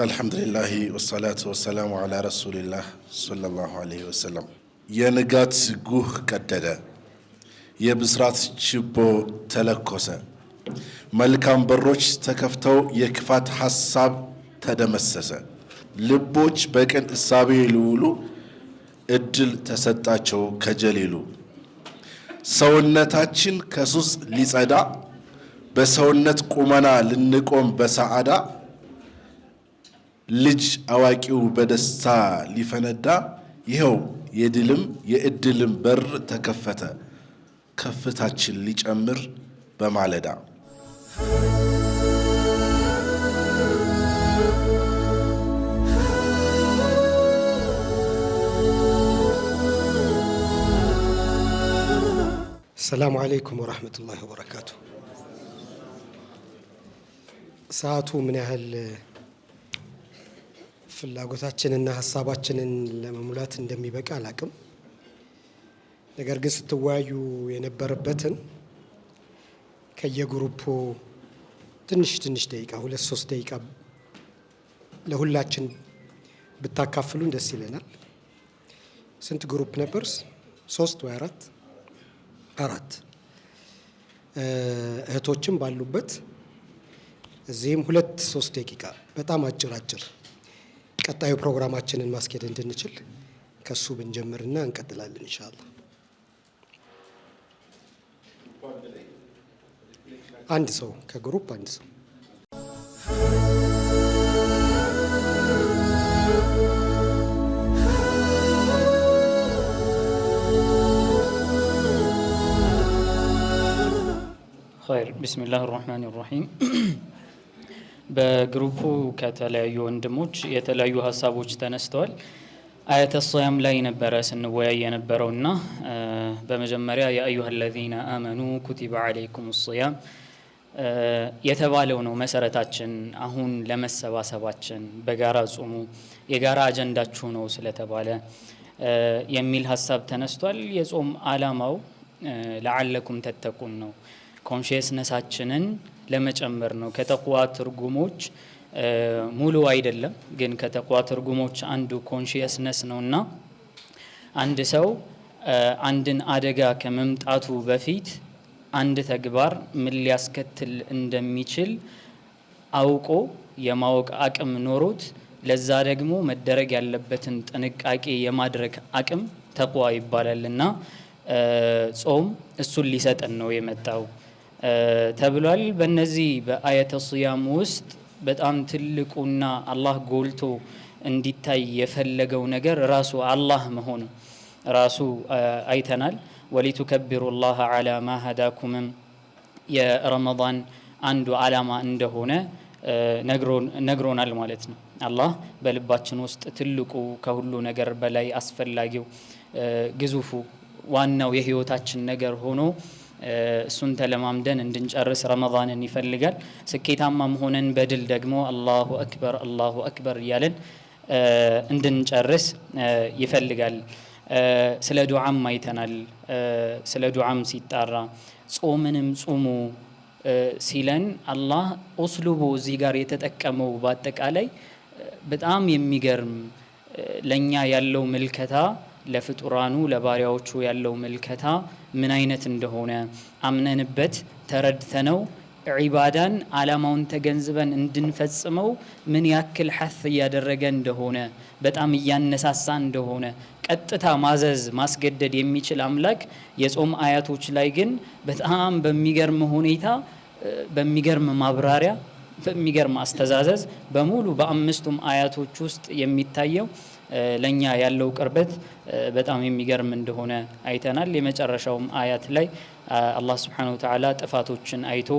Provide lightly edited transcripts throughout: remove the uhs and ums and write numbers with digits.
አልሐምዱሊላህ ወሰላቱ ወሰላሙ ዐላ ረሱሊላህ ሰለላሁ ዐለይሂ ወሰለም። የንጋት ጉህ ቀደደ፣ የብስራት ችቦ ተለኮሰ፣ መልካም በሮች ተከፍተው የክፋት ሐሳብ ተደመሰሰ። ልቦች በቅን እሳቤ ሊውሉ እድል ተሰጣቸው ከጀሊሉ። ሰውነታችን ከሱስ ሊጸዳ በሰውነት ቁመና ልንቆም በሰዓዳ ልጅ አዋቂው በደስታ ሊፈነዳ ይኸው የድልም የእድልም በር ተከፈተ ከፍታችን ሊጨምር በማለዳ። ሰላሙ አለይኩም ወራህመቱላሂ ወበረካቱ። ሰዓቱ ምን ያህል ፍላጎታችንና ሀሳባችንን ለመሙላት እንደሚበቃ አላቅም። ነገር ግን ስትወያዩ የነበረበትን ከየግሩፑ ትንሽ ደቂቃ 2-3 ደቂቃ ለሁላችን ብታካፍሉን ደስ ይለናል። ስንት ግሩፕ ነበር? 3 ወይ 4 እህቶችም ባሉበት እዚህም 2-3 ደቂቃ በጣም አጭር ቀጣዩ ፕሮግራማችንን ማስኬድ እንድንችል ከሱ ብንጀምርና እንቀጥላለን ኢንሻአላህ። አንድ ሰው ከግሩፕ አንድ ሰው ኸይር። ቢስሚላህ ራህማን ራሂም። በግሩፑ ከተለያዩ ወንድሞች የተለያዩ ሀሳቦች ተነስተዋል። አያተ ሶያም ላይ ነበረ ስንወያይ የነበረውና በመጀመሪያ ያ አዩሃ አለዚነ አመኑ ኩቲበ ዐለይኩም ሶያም የተባለው ነው መሰረታችን። አሁን ለመሰባሰባችን በጋራ ጾሙ የጋራ አጀንዳችሁ ነው ስለተባለ የሚል ሀሳብ ተነስቷል። የጾም አላማው ለዓለኩም ተተቁን ነው፣ ኮንሽየስነሳችንን ለመጨመር ነው። ከተቅዋ ትርጉሞች ሙሉ አይደለም፣ ግን ከተቅዋ ትርጉሞች አንዱ ኮንሽየስነስ ነውና አንድ ሰው አንድን አደጋ ከመምጣቱ በፊት አንድ ተግባር ምን ሊያስከትል እንደሚችል አውቆ የማወቅ አቅም ኖሮት ለዛ ደግሞ መደረግ ያለበትን ጥንቃቄ የማድረግ አቅም ተቅዋ ይባላልና ጾም እሱን ሊሰጠን ነው የመጣው ተብሏል። በእነዚህ በአየተ ሶያም ውስጥ በጣም ትልቁና አላህ ጎልቶ እንዲታይ የፈለገው ነገር ራሱ አላህ መሆኑ ራሱ አይተናል። ወሊቱከቢሩ ላህ ዐላ ማ ሀዳኩምም የረመዳን አንዱ ዓላማ እንደሆነ ነግሮናል ማለት ነው። አላህ በልባችን ውስጥ ትልቁ ከሁሉ ነገር በላይ አስፈላጊው ግዙፉ ዋናው የህይወታችን ነገር ሆኖ እሱን ተለማምደን እንድንጨርስ ረመዳንን ይፈልጋል። ስኬታማም ሆነን በድል ደግሞ አላሁ አክበር እያለን እንድንጨርስ ይፈልጋል። ስለ ዱዓም አይተናል። ስለ ዱዓም ሲጣራ ጾምንም ጹሙ ሲለን አላህ ኡስሉቡ እዚህ ጋር የተጠቀመው በአጠቃላይ በጣም የሚገርም ለኛ ያለው ምልከታ ለፍጡራኑ ለባሪያዎቹ ያለው ምልከታ ምን አይነት እንደሆነ አምነንበት ተረድተነው ዒባዳን አላማውን ተገንዝበን እንድንፈጽመው ምን ያክል ሐስ እያደረገ እንደሆነ በጣም እያነሳሳ እንደሆነ ቀጥታ ማዘዝ ማስገደድ የሚችል አምላክ የጾም አያቶች ላይ ግን በጣም በሚገርም ሁኔታ በሚገርም ማብራሪያ በሚገርም አስተዛዘዝ በሙሉ በአምስቱም አያቶች ውስጥ የሚታየው ለኛ ያለው ቅርበት በጣም የሚገርም እንደሆነ አይተናል። የመጨረሻውም አያት ላይ አላህ Subhanahu Wa Ta'ala ጥፋቶችን አይቶ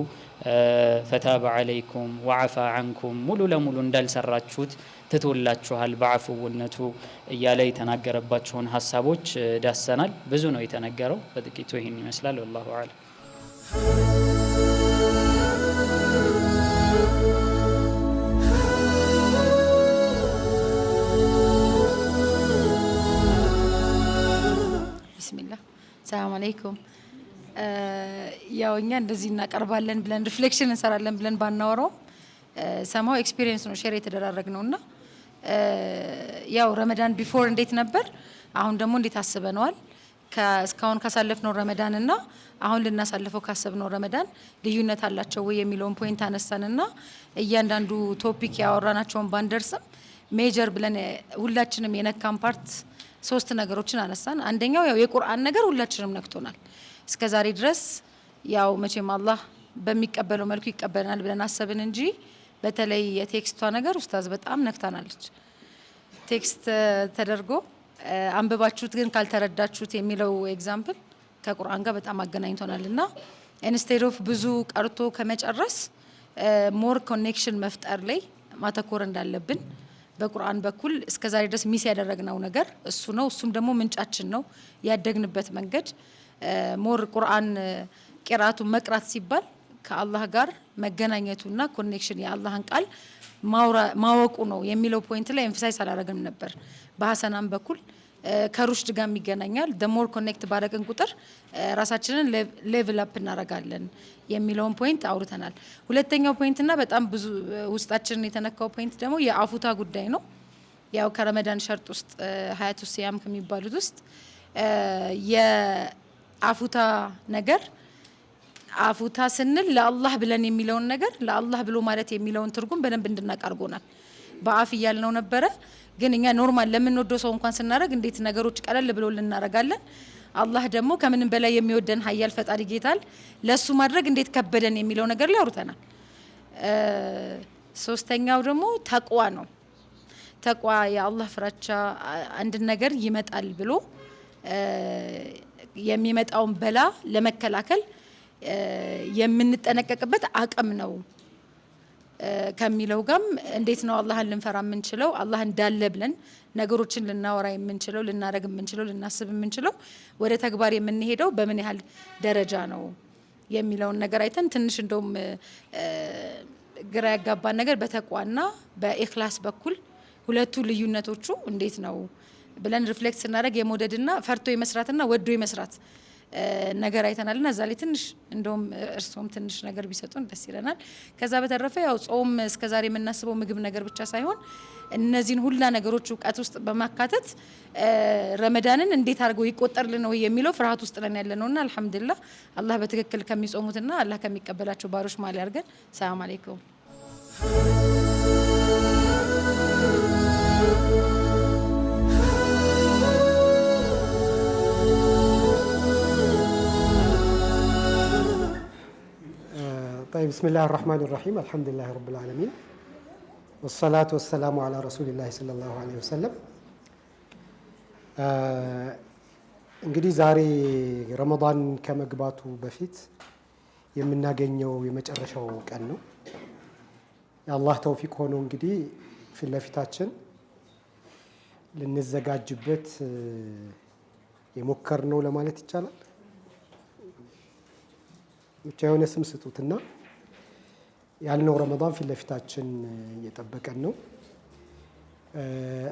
ፈታበ ዐለይኩም ወዐፋ ዐንኩም ሙሉ ለሙሉ እንዳልሰራችሁት ትቶላችኋል በዐፍውነቱ እያለ የተናገረባቸውን ሀሳቦች ዳሰናል። ብዙ ነው የተነገረው፣ በጥቂቱ ይህን ይመስላል። ወላሁ አዕለም። ሰላም አለይኩም። ያው እኛ እንደዚህ እናቀርባለን ብለን ሪፍሌክሽን እንሰራለን ብለን ባናወራው ሰማው ኤክስፒሪየንስ ነው ሼር የተደራረግነውና ያው ረመዳን ቢፎር እንዴት ነበር አሁን ደግሞ እንዴት አስበነዋል እስካሁን ካሳለፍነው ረመዳንና አሁን ልናሳልፈው ካሰብነው ረመዳን ልዩነት አላቸው ወይ የሚለውን ፖይንት አነሳንና እያንዳንዱ ቶፒክ ያወራናቸውን ባንደርስም ሜጀር ብለን ሁላችንም የነካን ፓርት 3 ነገሮችን አነሳን። አንደኛው ያው የቁርአን ነገር ሁላችንም ነክቶናል። እስከዛሬ ድረስ ያው መቼም አላህ በሚቀበለው መልኩ ይቀበላል ብለን አሰብን እንጂ በተለይ የቴክስቷ ነገር ኡስታዝ በጣም ነክታናለች። ቴክስት ተደርጎ አንብባችሁት ግን ካልተረዳችሁት የሚለው ኤግዛምፕል ከቁርአን ጋር በጣም አገናኝቶናልና ኢንስቴድ ኦፍ ብዙ ቀርቶ ከመጨረስ ሞር ኮኔክሽን መፍጠር ላይ ማተኮር እንዳለብን በቁርአን በኩል እስከዛሬ ድረስ ሚስ ያደረግነው ነገር እሱ ነው። እሱም ደግሞ ምንጫችን ነው ያደግንበት መንገድ ሞር ቁርአን ቂራቱ መቅራት ሲባል ከአላህ ጋር መገናኘቱና ኮኔክሽን የአላህን ቃል ማወቁ ነው የሚለው ፖይንት ላይ ኤምፋሳይዝ አላደረግም ነበር። በሐሰናም በኩል ከሩሽድ ጋር ይገናኛል። ሞር ኮኔክት ባደረግን ቁጥር ራሳችንን ሌቭል አፕ እናደርጋለን የሚለውን ፖይንት አውርተናል። ሁለተኛው ፖይንትና በጣም ብዙ ውስጣችንን የተነካው ፖይንት ደግሞ የአፉታ ጉዳይ ነው። ያው ከረመዳን ሸርጥ ውስጥ ሀያቱ ሲያም ከሚባሉት ውስጥ የአፉታ ነገር አፉታ ስንል ለአላህ ብለን የሚለውን ነገር ለአላህ ብሎ ማለት የሚለውን ትርጉም በደንብ እንድናውቅ አድርጎናል። በአፍ እያልነው ነበረ፣ ግን እኛ ኖርማል ለምንወደው ሰው እንኳን ስናደርግ እንዴት ነገሮች ቀለል ብሎ ልናረጋለን። አላህ ደግሞ ከምንም በላይ የሚወደን ሀያል ፈጣሪ ጌታል ለሱ ማድረግ እንዴት ከበደን የሚለው ነገር ላይ አውርተናል። ሶስተኛው ደግሞ ተቅዋ ነው። ተቅዋ የአላህ ፍራቻ አንድ ነገር ይመጣል ብሎ የሚመጣውን በላ ለመከላከል የምንጠነቀቅበት አቅም ነው ከሚለው ጋም እንዴት ነው አላህን ልንፈራ የምንችለው አላህ እንዳለ ብለን ነገሮችን ልናወራ የምንችለው ልናረግ የምንችለው ልናስብ የምንችለው ወደ ተግባር የምንሄደው በምን ያህል ደረጃ ነው የሚለውን ነገር አይተን ትንሽ እንደውም ግራ ያጋባን ነገር በተቋና በኢኽላስ በኩል ሁለቱ ልዩነቶቹ እንዴት ነው ብለን ሪፍሌክት ስናደርግ የመውደድና ፈርቶ የመስራትና ወዶ የመስራት ነገር አይተናልና እዛ ላይ ትንሽ እንደውም እርሶም ትንሽ ነገር ቢሰጡን ደስ ይለናል። ከዛ በተረፈ ያው ጾም እስከዛሬ የምናስበው ምግብ ነገር ብቻ ሳይሆን እነዚህን ሁላ ነገሮች እውቀት ውስጥ በማካተት ረመዳንን እንዴት አድርገው ይቆጠርልን ነው የሚለው ፍርሃት ውስጥ ነን ያለነውና አልহামዱሊላህ አላህ በትክክል ከሚጾሙትና አላህ ከሚቀበላቸው ባሮች ማለ ያርገን። ሰላም አለይኩም። طيب بسم الله الرحمن الرحيم الحمد لله رب العالمين والصلاة والسلام على رسول الله صلى الله عليه وسلم እንግዲህ ዛሬ ረመዳን ከመግባቱ በፊት የምናገኘው የመጨረሻው ቀን ነው። የአላህ ተውፊቅ ሆኖ እንግዲህ ፊት ለፊታችን ልንዘጋጅበት የሞከርነው ለማለት ይቻላል። ብቻ የሆነ ስም ስጡትና ያልነው ረመዳን ፊት ለፊታችን እየጠበቀን ነው።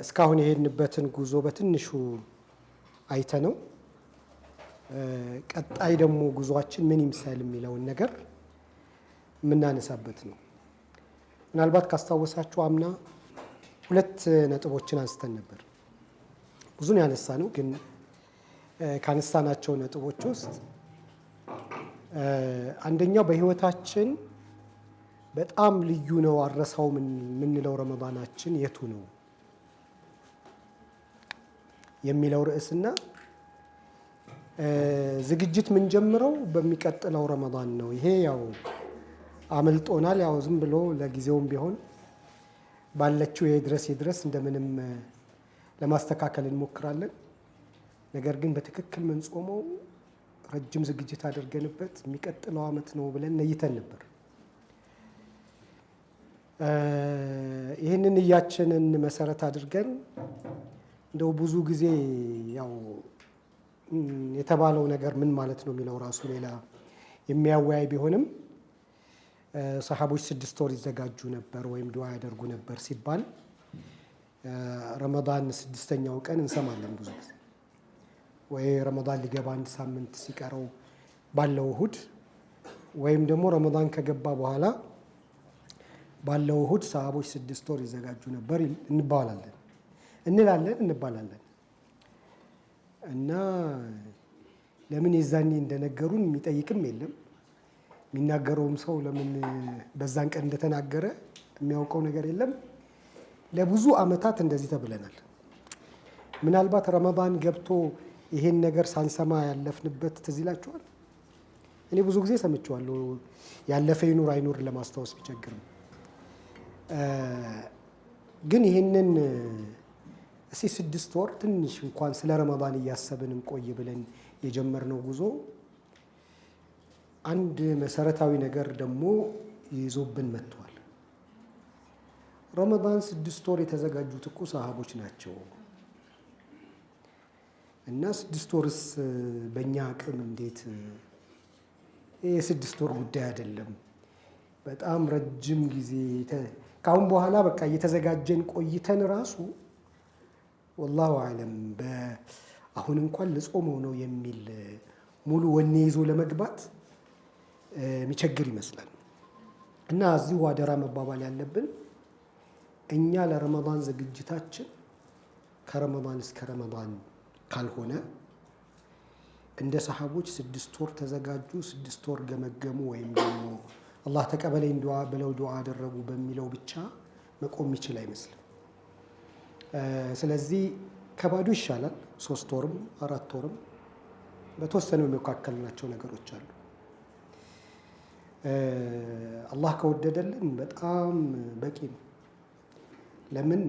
እስካሁን የሄድንበትን ጉዞ በትንሹ አይተነው ቀጣይ ደግሞ ጉዟችን ምን ይምሰል የሚለውን ነገር የምናነሳበት ነው። ምናልባት ካስታወሳችሁ አምና 2 ነጥቦችን አንስተን ነበር። ብዙ ነው ያነሳነው፣ ግን ካነሳናቸው ነጥቦች ውስጥ አንደኛው በህይወታችን በጣም ልዩ ነው አረሳው የምንለው ረመዳናችን የቱ ነው የሚለው ርዕስና ዝግጅት ምን ጀምረው በሚቀጥለው ረመዳን ነው። ይሄ ያው አመልጦናል። ያው ዝም ብሎ ለጊዜውም ቢሆን ባለችው ይድረስ እንደምንም ለማስተካከል እንሞክራለን። ነገር ግን በትክክል ምን ጾመው ረጅም ዝግጅት አድርገንበት የሚቀጥለው አመት ነው ብለን ነይተን ነበር። ይህንን ንያችንን መሰረት አድርገን እንደው ብዙ ጊዜ ያው የተባለው ነገር ምን ማለት ነው የሚለው ራሱ ሌላ የሚያወያይ ቢሆንም ሰሃቦች 6 ወር ይዘጋጁ ነበር ወይም ዱዓ ያደርጉ ነበር ሲባል ረመዳን 6ኛው ቀን እንሰማለን ብዙ ጊዜ፣ ወይ ረመዳን ሊገባ 1 ሳምንት ሲቀረው ባለው እሁድ ወይም ደግሞ ረመዳን ከገባ በኋላ ባለው እሁድ ሰሃቦች 6 ወር ይዘጋጁ ነበር እንባላለን እና ለምን የዛኔ እንደነገሩን የሚጠይቅም የለም። የሚናገረውም ሰው ለምን በዛን ቀን እንደተናገረ የሚያውቀው ነገር የለም። ለብዙ ዓመታት እንደዚህ ተብለናል። ምናልባት ረመዳን ገብቶ ይሄን ነገር ሳንሰማ ያለፍንበት ትዝ ይላችኋል? እኔ ብዙ ጊዜ ሰምቼዋለሁ። ያለፈ ይኑር አይኑር ለማስታወስ ቢቸግርም ግን ይሄንን እስኪ 6 ወር ትንሽ እንኳን ስለ ረመዳን እያሰብን እንቆይ ብለን የጀመርነው ጉዞ አንድ መሰረታዊ ነገር ደግሞ ይዞብን መጥቷል። ረመዳን 6 ወር የተዘጋጁት እኮ ሰሃቦች ናቸው እና 6 ወርስ በእኛ አቅም እንዴት? ይሄ የ6 ወር ጉዳይ አይደለም። በጣም ረጅም ጊዜ ካሁን በኋላ በቃ እየተዘጋጀን ቆይተን ራሱ ወላሁ አለም አሁን እንኳን ልጾመው ነው የሚል ሙሉ ወኔ ይዞ ለመግባት የሚቸግር ይመስላል። እና እዚሁ አደራ መባባል ያለብን እኛ ለረመዳን ዝግጅታችን ከረመዳን እስከ ረመዳን ካልሆነ እንደ ሰሃቦች 6 ወር ተዘጋጁ፣ 6 ወር ገመገሙ ወይም ደግሞ አላህ ተቀበለኝ ዱዓ ብለው ዱዓ አደረጉ በሚለው ብቻ መቆም የሚችል አይመስልም። ስለዚህ ከባዱ ይሻላል። 3 ወርም 4 ወርም በተወሰኑ የሚካከልናቸው ነገሮች አሉ። አላህ ከወደደልን በጣም በቂ ነው። ለምን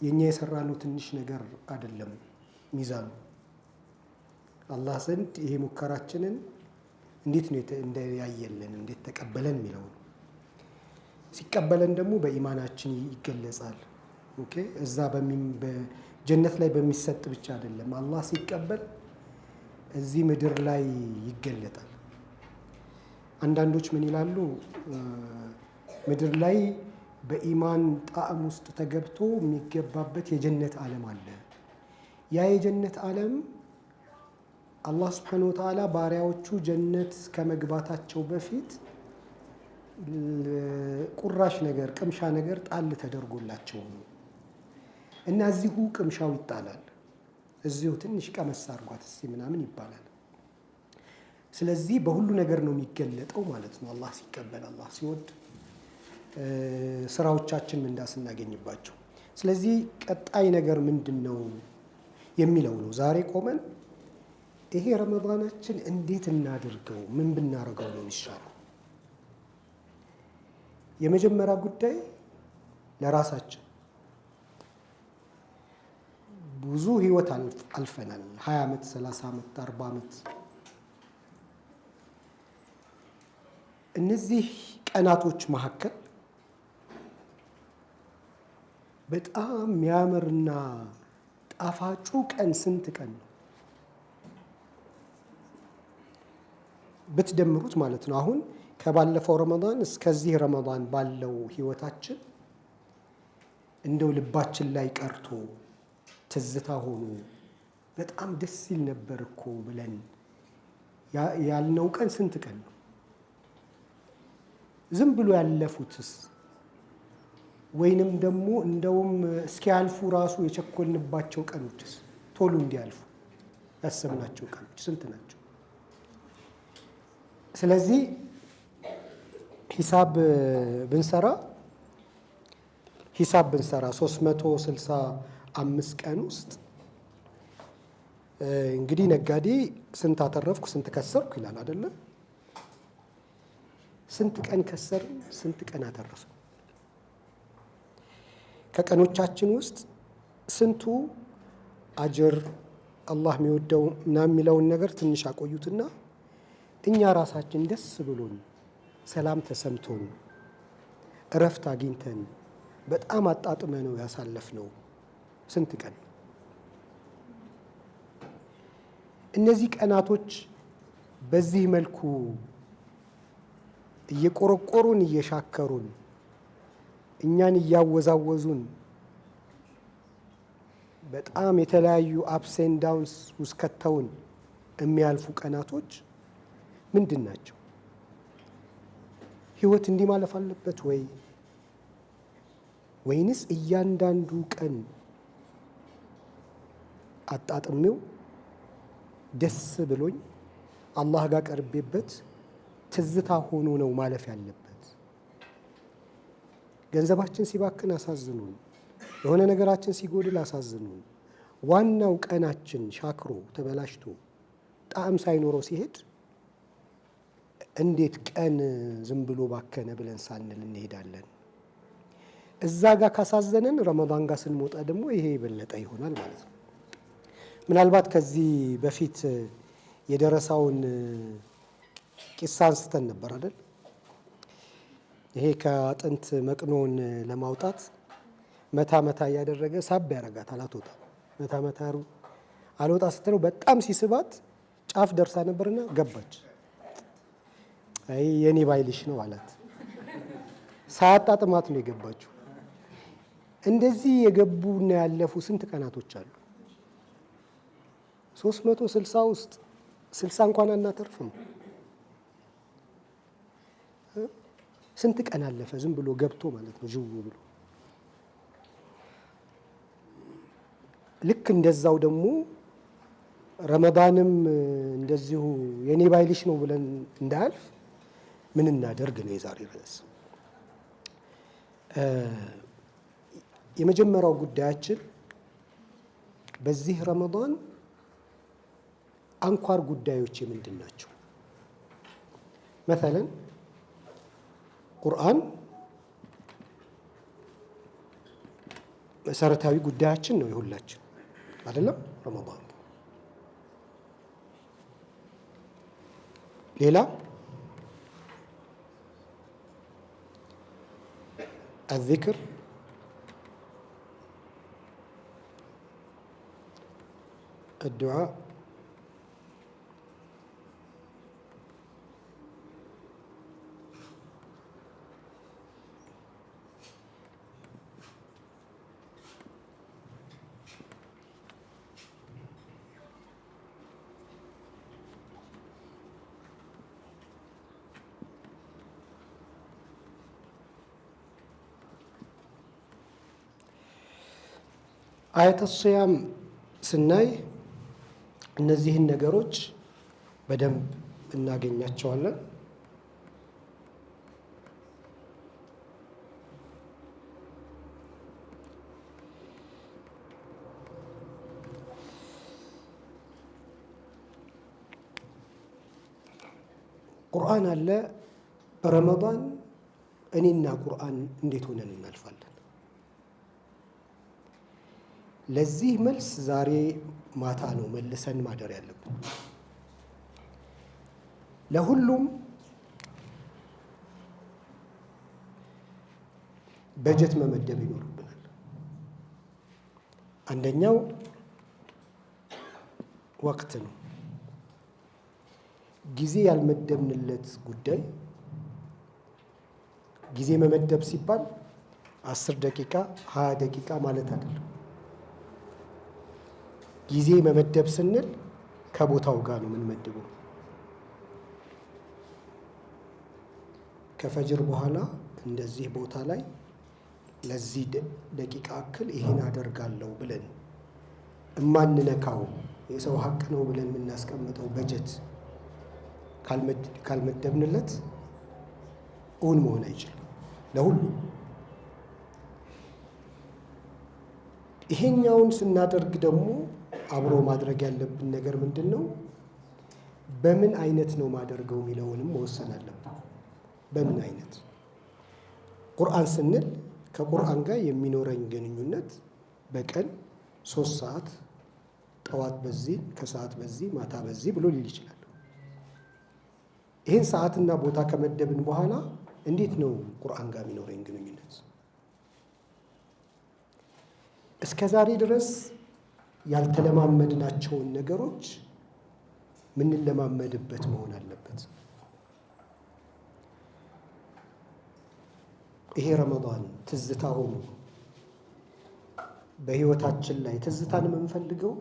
የኛ የሰራነው ትንሽ ነገር አይደለም ሚዛኑ አላህ ዘንድ ይሄ ሙከራችንን እንዴት ነው እንደያየልን እንዴት ተቀበለን የሚለው ነው። ሲቀበለን ደግሞ በኢማናችን ይገለጻል። ኦኬ እዛ በጀነት ላይ በሚሰጥ ብቻ አይደለም። አላህ ሲቀበል እዚህ ምድር ላይ ይገለጣል። አንዳንዶች ምን ይላሉ? ምድር ላይ በኢማን ጣዕም ውስጥ ተገብቶ የሚገባበት የጀነት ዓለም አለ። ያ የጀነት ዓለም አላህ ስብሐነሁ ወተዓላ ባሪያዎቹ ጀነት ከመግባታቸው በፊት ቁራሽ ነገር ቅምሻ ነገር ጣል ተደርጎላቸው ነው እና እዚሁ ቅምሻው ይጣላል። እዚሁ ትንሽ ቀመስ አድርጓት እስቲ ምናምን ይባላል። ስለዚህ በሁሉ ነገር ነው የሚገለጠው ማለት ነው። አላህ ሲቀበል አላህ ሲወድ ስራዎቻችን ምንዳ ስናገኝባቸው። ስለዚህ ቀጣይ ነገር ምንድን ነው የሚለው ነው። ዛሬ ቆመን ይሄ ረመዳናችን እንዴት እናድርገው፣ ምን ብናደርገው ነው የሚሻለው? የመጀመሪያ ጉዳይ ለራሳችን ብዙ ህይወት አልፈናል። 20 ዓመት፣ 30 ዓመት፣ 40 ዓመት። እነዚህ ቀናቶች መካከል በጣም የሚያምርና ጣፋጩ ቀን ስንት ቀን ነው ብትደምሩት ማለት ነው። አሁን ከባለፈው ረመዳን እስከዚህ ረመዳን ባለው ህይወታችን እንደው ልባችን ላይ ቀርቶ ትዝታ ሆኖ በጣም ደስ ይል ነበር እኮ ብለን ያልነው ቀን ስንት ቀን ነው? ዝም ብሎ ያለፉትስ? ወይንም ደግሞ እንደውም እስኪያልፉ ራሱ የቸኮልንባቸው ቀኖችስ? ቶሎ እንዲያልፉ ያሰብናቸው ቀኖች ስንት ናቸው? ስለዚህ ሂሳብ ብንሰራ 365 ቀን ውስጥ እንግዲህ ነጋዴ ስንት አተረፍኩ ስንት ከሰርኩ ይላል አይደለ? ስንት ቀን ከሰርን ስንት ቀን አተረፍኩ? ከቀኖቻችን ውስጥ ስንቱ አጅር አላህ የሚወደው እና የሚለውን ነገር ትንሽ አቆዩትና እኛ ራሳችን ደስ ብሎን ሰላም ተሰምቶን እረፍት አግኝተን በጣም አጣጥመ ነው ያሳለፍነው ስንት ቀን? እነዚህ ቀናቶች በዚህ መልኩ እየቆረቆሩን እየሻከሩን እኛን እያወዛወዙን በጣም የተለያዩ አፕስ ኤንድ ዳውንስ ውስጥ ከተውን የሚያልፉ ቀናቶች ምንድን ናቸው? ህይወት እንዲህ ማለፍ አለበት ወይ? ወይንስ እያንዳንዱ ቀን አጣጥሜው ደስ ብሎኝ አላህ ጋር ቀርቤበት ትዝታ ሆኖ ነው ማለፍ ያለበት? ገንዘባችን ሲባክን አሳዝኑን፣ የሆነ ነገራችን ሲጎድል አሳዝኑን። ዋናው ቀናችን ሻክሮ ተበላሽቶ ጣዕም ሳይኖረው ሲሄድ እንዴት ቀን ዝም ብሎ ባከነ ብለን ሳንል እንሄዳለን? እዛ ጋር ካሳዘነን ረመዳን ጋር ስንሞጣ ደግሞ ይሄ የበለጠ ይሆናል ማለት ነው። ምናልባት ከዚህ በፊት የደረሳውን ቂሳ አንስተን ነበር አይደል? ይሄ ከአጥንት መቅኖን ለማውጣት መታ መታ እያደረገ ሳብ ያረጋታል፣ አትወጣ። መታ መታ አልወጣ ስትለው በጣም ሲስባት ጫፍ ደርሳ ነበርና ገባች። አይ የኔ ባይልሽ ነው አላት። ሳያጣጥማት ነው የገባችው። እንደዚህ የገቡና ያለፉ ስንት ቀናቶች አሉ? 360 ውስጥ 60 እንኳን አናተርፍም። ስንት ቀን አለፈ ዝም ብሎ ገብቶ ማለት ነው ጅው ብሎ። ልክ እንደዛው ደግሞ ረመዳንም እንደዚሁ የኔ ባይልሽ ነው ብለን እንዳያልፍ ምን እናደርግ ነው የዛሬ ርዕስ። የመጀመሪያው ጉዳያችን በዚህ ረመዳን አንኳር ጉዳዮች ምንድን ናቸው? መሰለን ቁርአን መሰረታዊ ጉዳያችን ነው የሁላችን አይደለም? ረመዳን ሌላ الذكر الدعاء አየተ ሲያም ስናይ እነዚህን ነገሮች በደንብ እናገኛቸዋለን። ቁርአን አለ። በረመዳን እኔና ቁርአን እንዴት ሆነን እናልፋለን? ለዚህ መልስ ዛሬ ማታ ነው መልሰን ማደር ያለብን። ለሁሉም በጀት መመደብ ይኖርብናል። አንደኛው ወቅት ነው። ጊዜ ያልመደብንለት ጉዳይ ጊዜ መመደብ ሲባል 10 ደቂቃ 20 ደቂቃ ማለት አይደለም። ጊዜ መመደብ ስንል ከቦታው ጋር ነው የምንመድበው። ከፈጅር በኋላ እንደዚህ ቦታ ላይ ለዚህ ደቂቃ አክል ይሄን አደርጋለሁ ብለን እማንነካው የሰው ሀቅ ነው ብለን የምናስቀምጠው በጀት ካልመደብንለት እውን መሆን አይችልም ለሁሉም። ይሄኛውን ስናደርግ ደግሞ አብሮ ማድረግ ያለብን ነገር ምንድን ነው? በምን አይነት ነው ማደርገው የሚለውንም መወሰን አለብን። በምን አይነት ቁርአን ስንል ከቁርአን ጋር የሚኖረኝ ግንኙነት በቀን 3 ሰዓት፣ ጠዋት በዚህ ከሰዓት በዚህ ማታ በዚህ ብሎ ሊል ይችላል። ይህን ሰዓትና ቦታ ከመደብን በኋላ እንዴት ነው ቁርአን ጋር የሚኖረኝ ግንኙነት? እስከ ዛሬ ድረስ ያልተለማመድናቸውን ነገሮች ምንለማመድበት መሆን አለበት። ይሄ ረመዳን ትዝታ ሆኖ በህይወታችን ላይ ትዝታን የምንፈልገው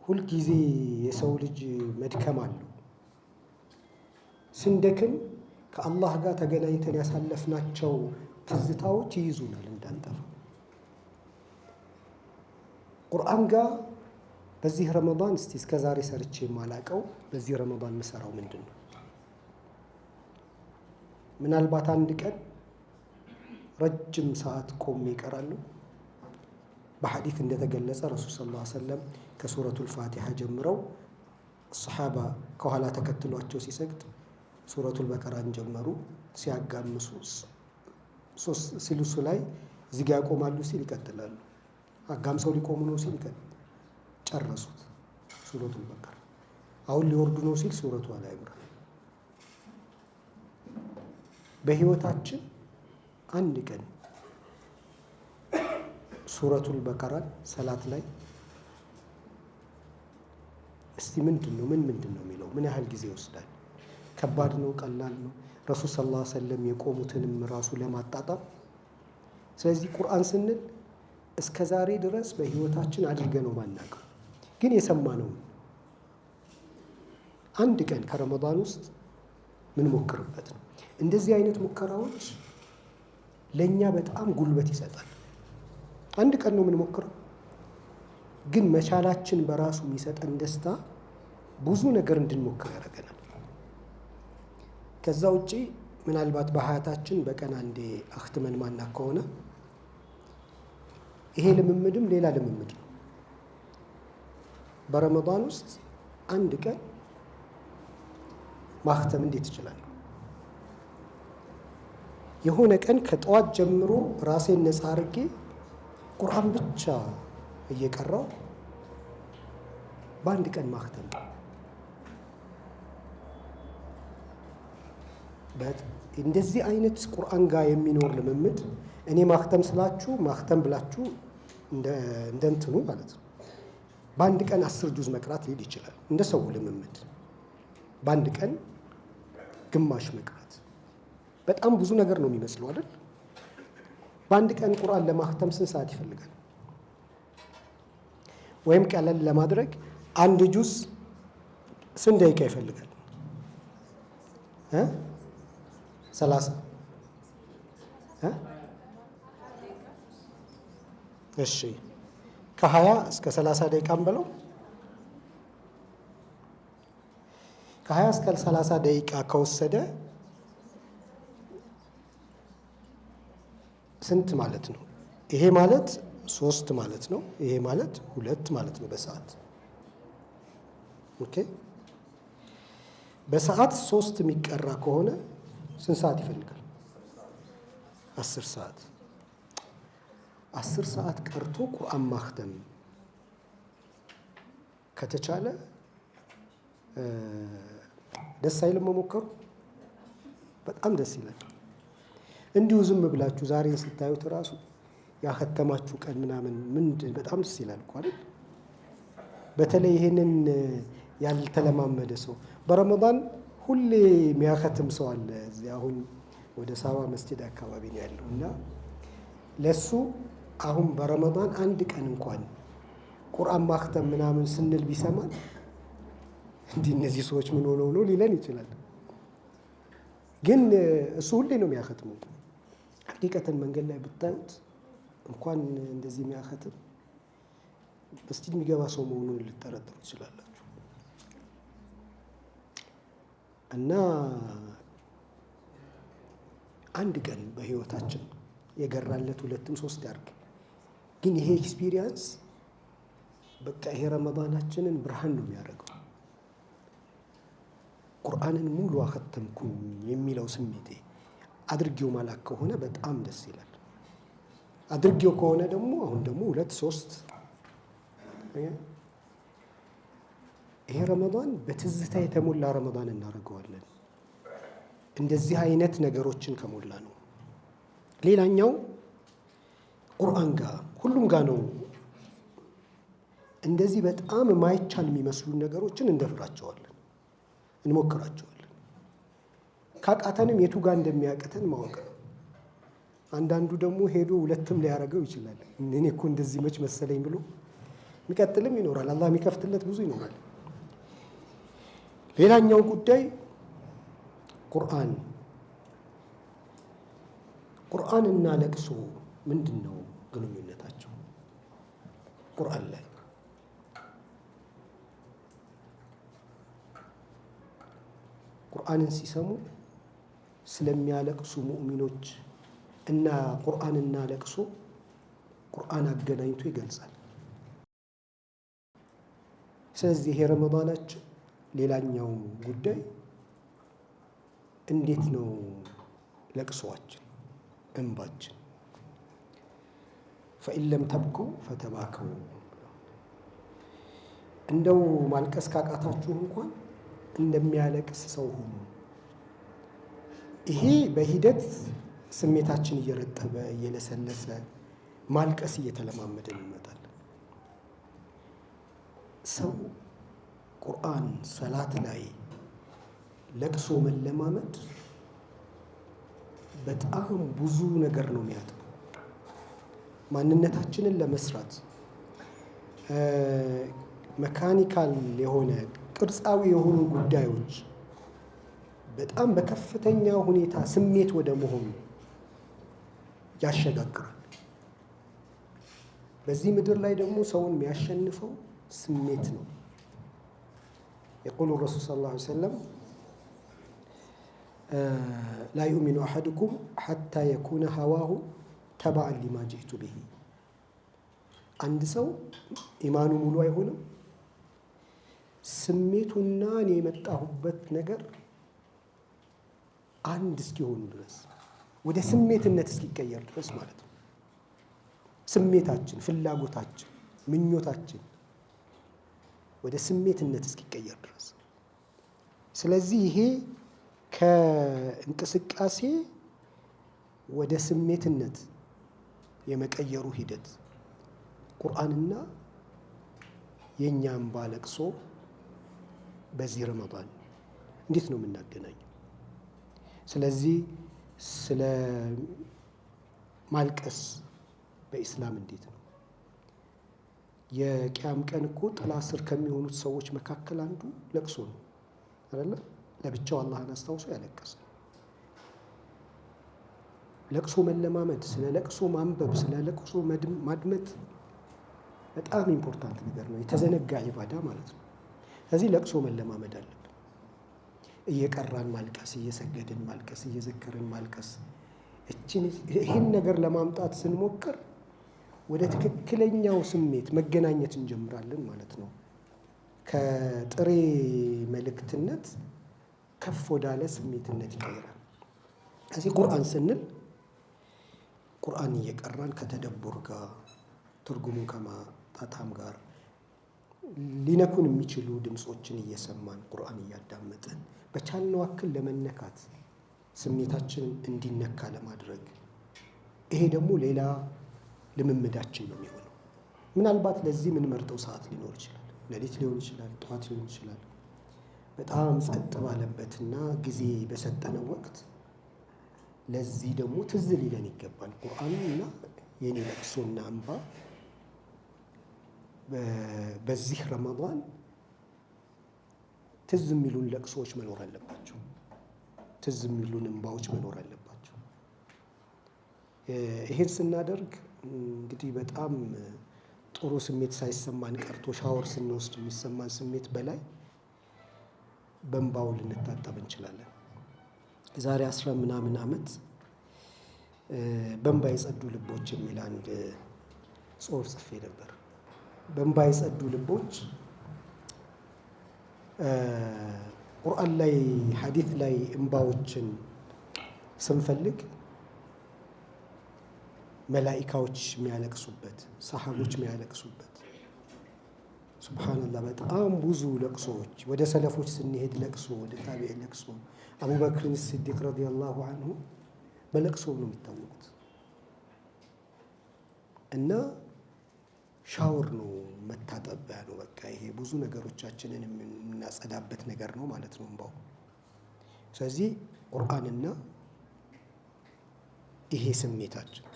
ሁልጊዜ የሰው ልጅ መድከም አለው። ስንደክም ከአላህ ጋር ተገናኝተን ያሳለፍናቸው ትዝታዎች ይይዙናል እንዳንጠፋ። ቁርአን ጋር በዚህ ረመዳን እስከ ዛሬ ሰርቼ የማላቀው በዚህ ረመዳን ምሰራው ምንድን ነው? ምናልባት አንድ ቀን ረጅም ሰዓት ቆሜ ይቀራሉ። በሐዲስ እንደተገለጸ ረሱል ሰለላሁ ዐለይሂ ወሰለም ከሱረቱል ፋቲሃ ጀምረው ሰሓባ ከኋላ ተከትሏቸው ሲሰግድ ሱረቱል በቀራን ጀመሩ። ሲያጋምሱ ሲልሱ ላይ እዚህ ጋ ያቆማሉ ሲል ይቀጥላሉ። አጋምሰው ሊቆሙ ነው ሲል ጨረሱት ሱረቱል በቀራ። አሁን ሊወርዱ ነው ሲል ሱረቱ አለ ኢምራን። በህይወታችን አንድ ቀን ሱረቱል በቀራን ሰላት ላይ እስቲ ምንድን ነው የሚለው? ምን ያህል ጊዜ ይወስዳል? ከባድ ነው? ቀላል ነው? ረሱል ሰለላሁ ዐለይሂ ወሰለም የቆሙትንም ራሱ ለማጣጣም። ስለዚህ ቁርአን ስንል እስከ ዛሬ ድረስ በህይወታችን አድርገነው ማናውቀው ግን የሰማነው አንድ ቀን ከረመዳን ውስጥ ምን ሞክርበት ነው። እንደዚህ አይነት ሙከራዎች ለኛ በጣም ጉልበት ይሰጣል። አንድ ቀን ነው የምንሞክረው፣ ግን መቻላችን በራሱ የሚሰጠን ደስታ ብዙ ነገር እንድንሞክር ያደርገናል። ከዛ ውጪ ምናልባት በሀያታችን በቀን አንዴ አክትመን ማናቅ ከሆነ ይሄ ልምምድም ሌላ ልምምድ ነው። በረመዳን ውስጥ አንድ ቀን ማክተም እንዴት ይችላል? የሆነ ቀን ከጠዋት ጀምሮ ራሴን ነፃ አድርጌ ቁርአን ብቻ እየቀራው በአንድ ቀን ማክተም እንደዚህ አይነት ቁርአን ጋር የሚኖር ልምምድ እኔ ማክተም ስላችሁ ማክተም ብላችሁ እንደ እንትኑ ማለት ነው። በአንድ ቀን 10 ጁዝ መቅራት ሊል ይችላል እንደ ሰው ልምምድ። በአንድ ቀን ግማሽ መቅራት በጣም ብዙ ነገር ነው የሚመስለው አይደል? በአንድ ቀን ቁርአን ለማክተም ስንት ሰዓት ይፈልጋል? ወይም ቀለል ለማድረግ አንድ ጁዝ ስንት ደቂቃ ይፈልጋል? 30 እሺ፣ ከ20 እስከ 30 ደቂቃም በለው። ከ20 እስከ 30 ደቂቃ ከወሰደ ስንት ማለት ነው? ይሄ ማለት 3 ማለት ነው። ይሄ ማለት 2 ማለት ነው በሰዓት። ኦኬ፣ በሰዓት 3 የሚቀራ ከሆነ ስንት ሰዓት ይፈልጋል? 10 ሰዓት። 10 ሰዓት ቀርቶ ቁርአን ማክተም ከተቻለ ደስ አይልም? መሞከሩ በጣም ደስ ይላል። እንዲሁ ዝም ብላችሁ ዛሬን ስታዩት እራሱ ያከተማችሁ ቀን ምናምን በጣም ደስ ይላል እኮ አይደል? በተለይ ይሄንን ያልተለማመደ ሰው በረመዳን ሁሌ የሚያከትም ሰው አለ። እዚህ አሁን ወደ ሳባ መስጂድ አካባቢ ነው ያለው እና ለሱ አሁን በረመዳን አንድ ቀን እንኳን ቁርአን ማክተም ምናምን ስንል ቢሰማን እንዲህ እነዚህ ሰዎች ምን ሆነው ነው ሊለን ይችላል። ግን እሱ ሁሌ ነው የሚያከትመው። ሐቂቀተን መንገድ ላይ ብታዩት እንኳን እንደዚህ የሚያከትም መስጂድ የሚገባ ሰው መሆኑን ልጠረጥሩ ትችላላችሁ። እና አንድ ቀን በህይወታችን የገራለት 2ም 3 ያርግ። ግን ይሄ ኤክስፒሪየንስ በቃ ይሄ ረመዳናችንን ብርሃን ነው የሚያደርገው። ቁርአንን ሙሉ አከተምኩኝ የሚለው ስሜቴ አድርጌው ማላክ ከሆነ በጣም ደስ ይላል። አድርጌው ከሆነ ደግሞ አሁን ደግሞ 2 3 ይሄ ረመዳን በትዝታ የተሞላ ረመዳን እናደርገዋለን። እንደዚህ አይነት ነገሮችን ከሞላ ነው። ሌላኛው ቁርአን ጋር ሁሉም ጋር ነው። እንደዚህ በጣም የማይቻል የሚመስሉ ነገሮችን እንደፍራቸዋለን፣ እንሞክራቸዋለን። ካቃተንም የቱ ጋር እንደሚያቅተን ማወቅ ነው። አንዳንዱ ደግሞ ሄዶ 2ም ሊያደርገው ይችላል። እኔ እኮ እንደዚህ መች መሰለኝ ብሎ የሚቀጥልም ይኖራል። አላህ የሚከፍትለት ብዙ ይኖራል። ሌላኛው ጉዳይ ቁርአንና ለቅሶ ምንድን ነው ግንኙነታቸው? ቁርአን ላይ ቁርአንን ሲሰሙ ስለሚያለቅሱ ሙእሚኖች እና ቁርአንና ለቅሶ ቁርአን አገናኝቶ ይገልጻል። ስለዚህ የረመዳናችን ሌላኛው ጉዳይ እንዴት ነው ለቅሶዋችን፣ እንባችን። ፈኢን ለም ተብኩ ፈተባከው፣ እንደው ማልቀስ ካቃታችሁ እንኳን እንደሚያለቅስ ሰው ሁኑ። ይሄ በሂደት ስሜታችን እየረጠበ እየለሰለሰ ማልቀስ እየተለማመደን እንመጣለን። ሰው ቁርአን ሰላት ላይ ለቅሶ መለማመድ በጣም ብዙ ነገር ነው የሚያጥበው። ማንነታችንን ለመስራት መካኒካል የሆነ ቅርጻዊ የሆኑ ጉዳዮች በጣም በከፍተኛ ሁኔታ ስሜት ወደ መሆኑ ያሸጋግራል። በዚህ ምድር ላይ ደግሞ ሰውን የሚያሸንፈው ስሜት ነው። የቁሉ ረሱል ሰለላሁ ዐለይሂ ወሰለም ላ ዩእሚኑ አሐዱኩም ሐታ የኩነ ሀዋሁ ተበዐን ሊማ ጂእቱ ቢሂ። አንድ ሰው ኢማኑ ሙሉ አይሆንም ስሜቱና እኔ የመጣሁበት ነገር አንድ እስኪሆኑ ድረስ፣ ወደ ስሜትነት እስኪቀየር ድረስ ማለት ነው። ስሜታችን፣ ፍላጎታችን፣ ምኞታችን ወደ ስሜትነት እስኪቀየር ድረስ። ስለዚህ ይሄ ከእንቅስቃሴ ወደ ስሜትነት የመቀየሩ ሂደት ቁርአንና የእኛ እንባ ለቅሶ በዚህ ረመዳን እንዴት ነው የምናገናኘው? ስለዚህ ስለ ማልቀስ በኢስላም እንዴት ነው? የቂያም ቀን እኮ ጥላ ስር ከሚሆኑት ሰዎች መካከል አንዱ ለቅሶ ነው አይደለ? ለብቻው አላህን አስታውሶ ያለቀሰ። ለቅሶ መለማመድ፣ ስለ ለቅሶ ማንበብ፣ ስለ ለቅሶ ማድመጥ በጣም ኢምፖርታንት ነገር ነው። የተዘነጋ ኢባዳ ማለት ነው። ስለዚህ ለቅሶ መለማመድ አለብን። እየቀራን ማልቀስ፣ እየሰገድን ማልቀስ፣ እየዘከርን ማልቀስ። ይህን ነገር ለማምጣት ስንሞክር ወደ ትክክለኛው ስሜት መገናኘት እንጀምራለን ማለት ነው። ከጥሬ መልእክትነት ከፍ ወዳለ ስሜትነት ይቀይራል። እዚህ ቁርአን ስንል ቁርአን እየቀራን ከተደቡር ጋር ትርጉሙን ከማጣጣም ጋር ሊነኩን የሚችሉ ድምፆችን እየሰማን ቁርአን እያዳመጥን በቻልነው አክል ለመነካት ስሜታችንን እንዲነካ ለማድረግ ይሄ ደግሞ ሌላ ልምምዳችን ነው የሚሆነው። ምናልባት ለዚህ የምንመርጠው ሰዓት ሊኖር ይችላል። ሌሊት ሊሆን ይችላል፣ ጠዋት ሊሆን ይችላል። በጣም ጸጥ ባለበትና ጊዜ በሰጠነው ወቅት ለዚህ ደግሞ ትዝ ሊለን ይገባል። ቁርአንና የኔ ለቅሶና እንባ በዚህ ረመዳን ትዝ የሚሉን ለቅሶዎች መኖር አለባቸው። ትዝ የሚሉን እንባዎች መኖር አለባቸው። ይሄን ስናደርግ እንግዲህ በጣም ጥሩ ስሜት ሳይሰማን ቀርቶ ሻወር ስንወስድ የሚሰማን ስሜት በላይ በእንባው ልንታጠብ እንችላለን። የዛሬ 10 ምናምን ዓመት በእንባ የጸዱ ልቦች የሚል አንድ ጽሑፍ ጽፌ ነበር። በእንባ የጸዱ ልቦች ቁርአን ላይ ሐዲት ላይ እንባዎችን ስንፈልግ መላኢካዎች የሚያለቅሱበት፣ ሰሃቦች የሚያለቅሱበት፣ ሱብሃነላህ በጣም ብዙ ለቅሶዎች። ወደ ሰለፎች ስንሄድ ለቅሶ፣ ወደ ታቢዒ ለቅሶ። አቡበክርን ሲዲቅ ረዲየላሁ አንሁ በለቅሶ ነው የሚታወቁት። እና ሻወር ነው መታጠቢያ ነው። በቃ ይሄ ብዙ ነገሮቻችንን የምናጸዳበት ነገር ነው ማለት ነው እንባው። ስለዚህ ቁርአንና ይሄ ስሜታችን።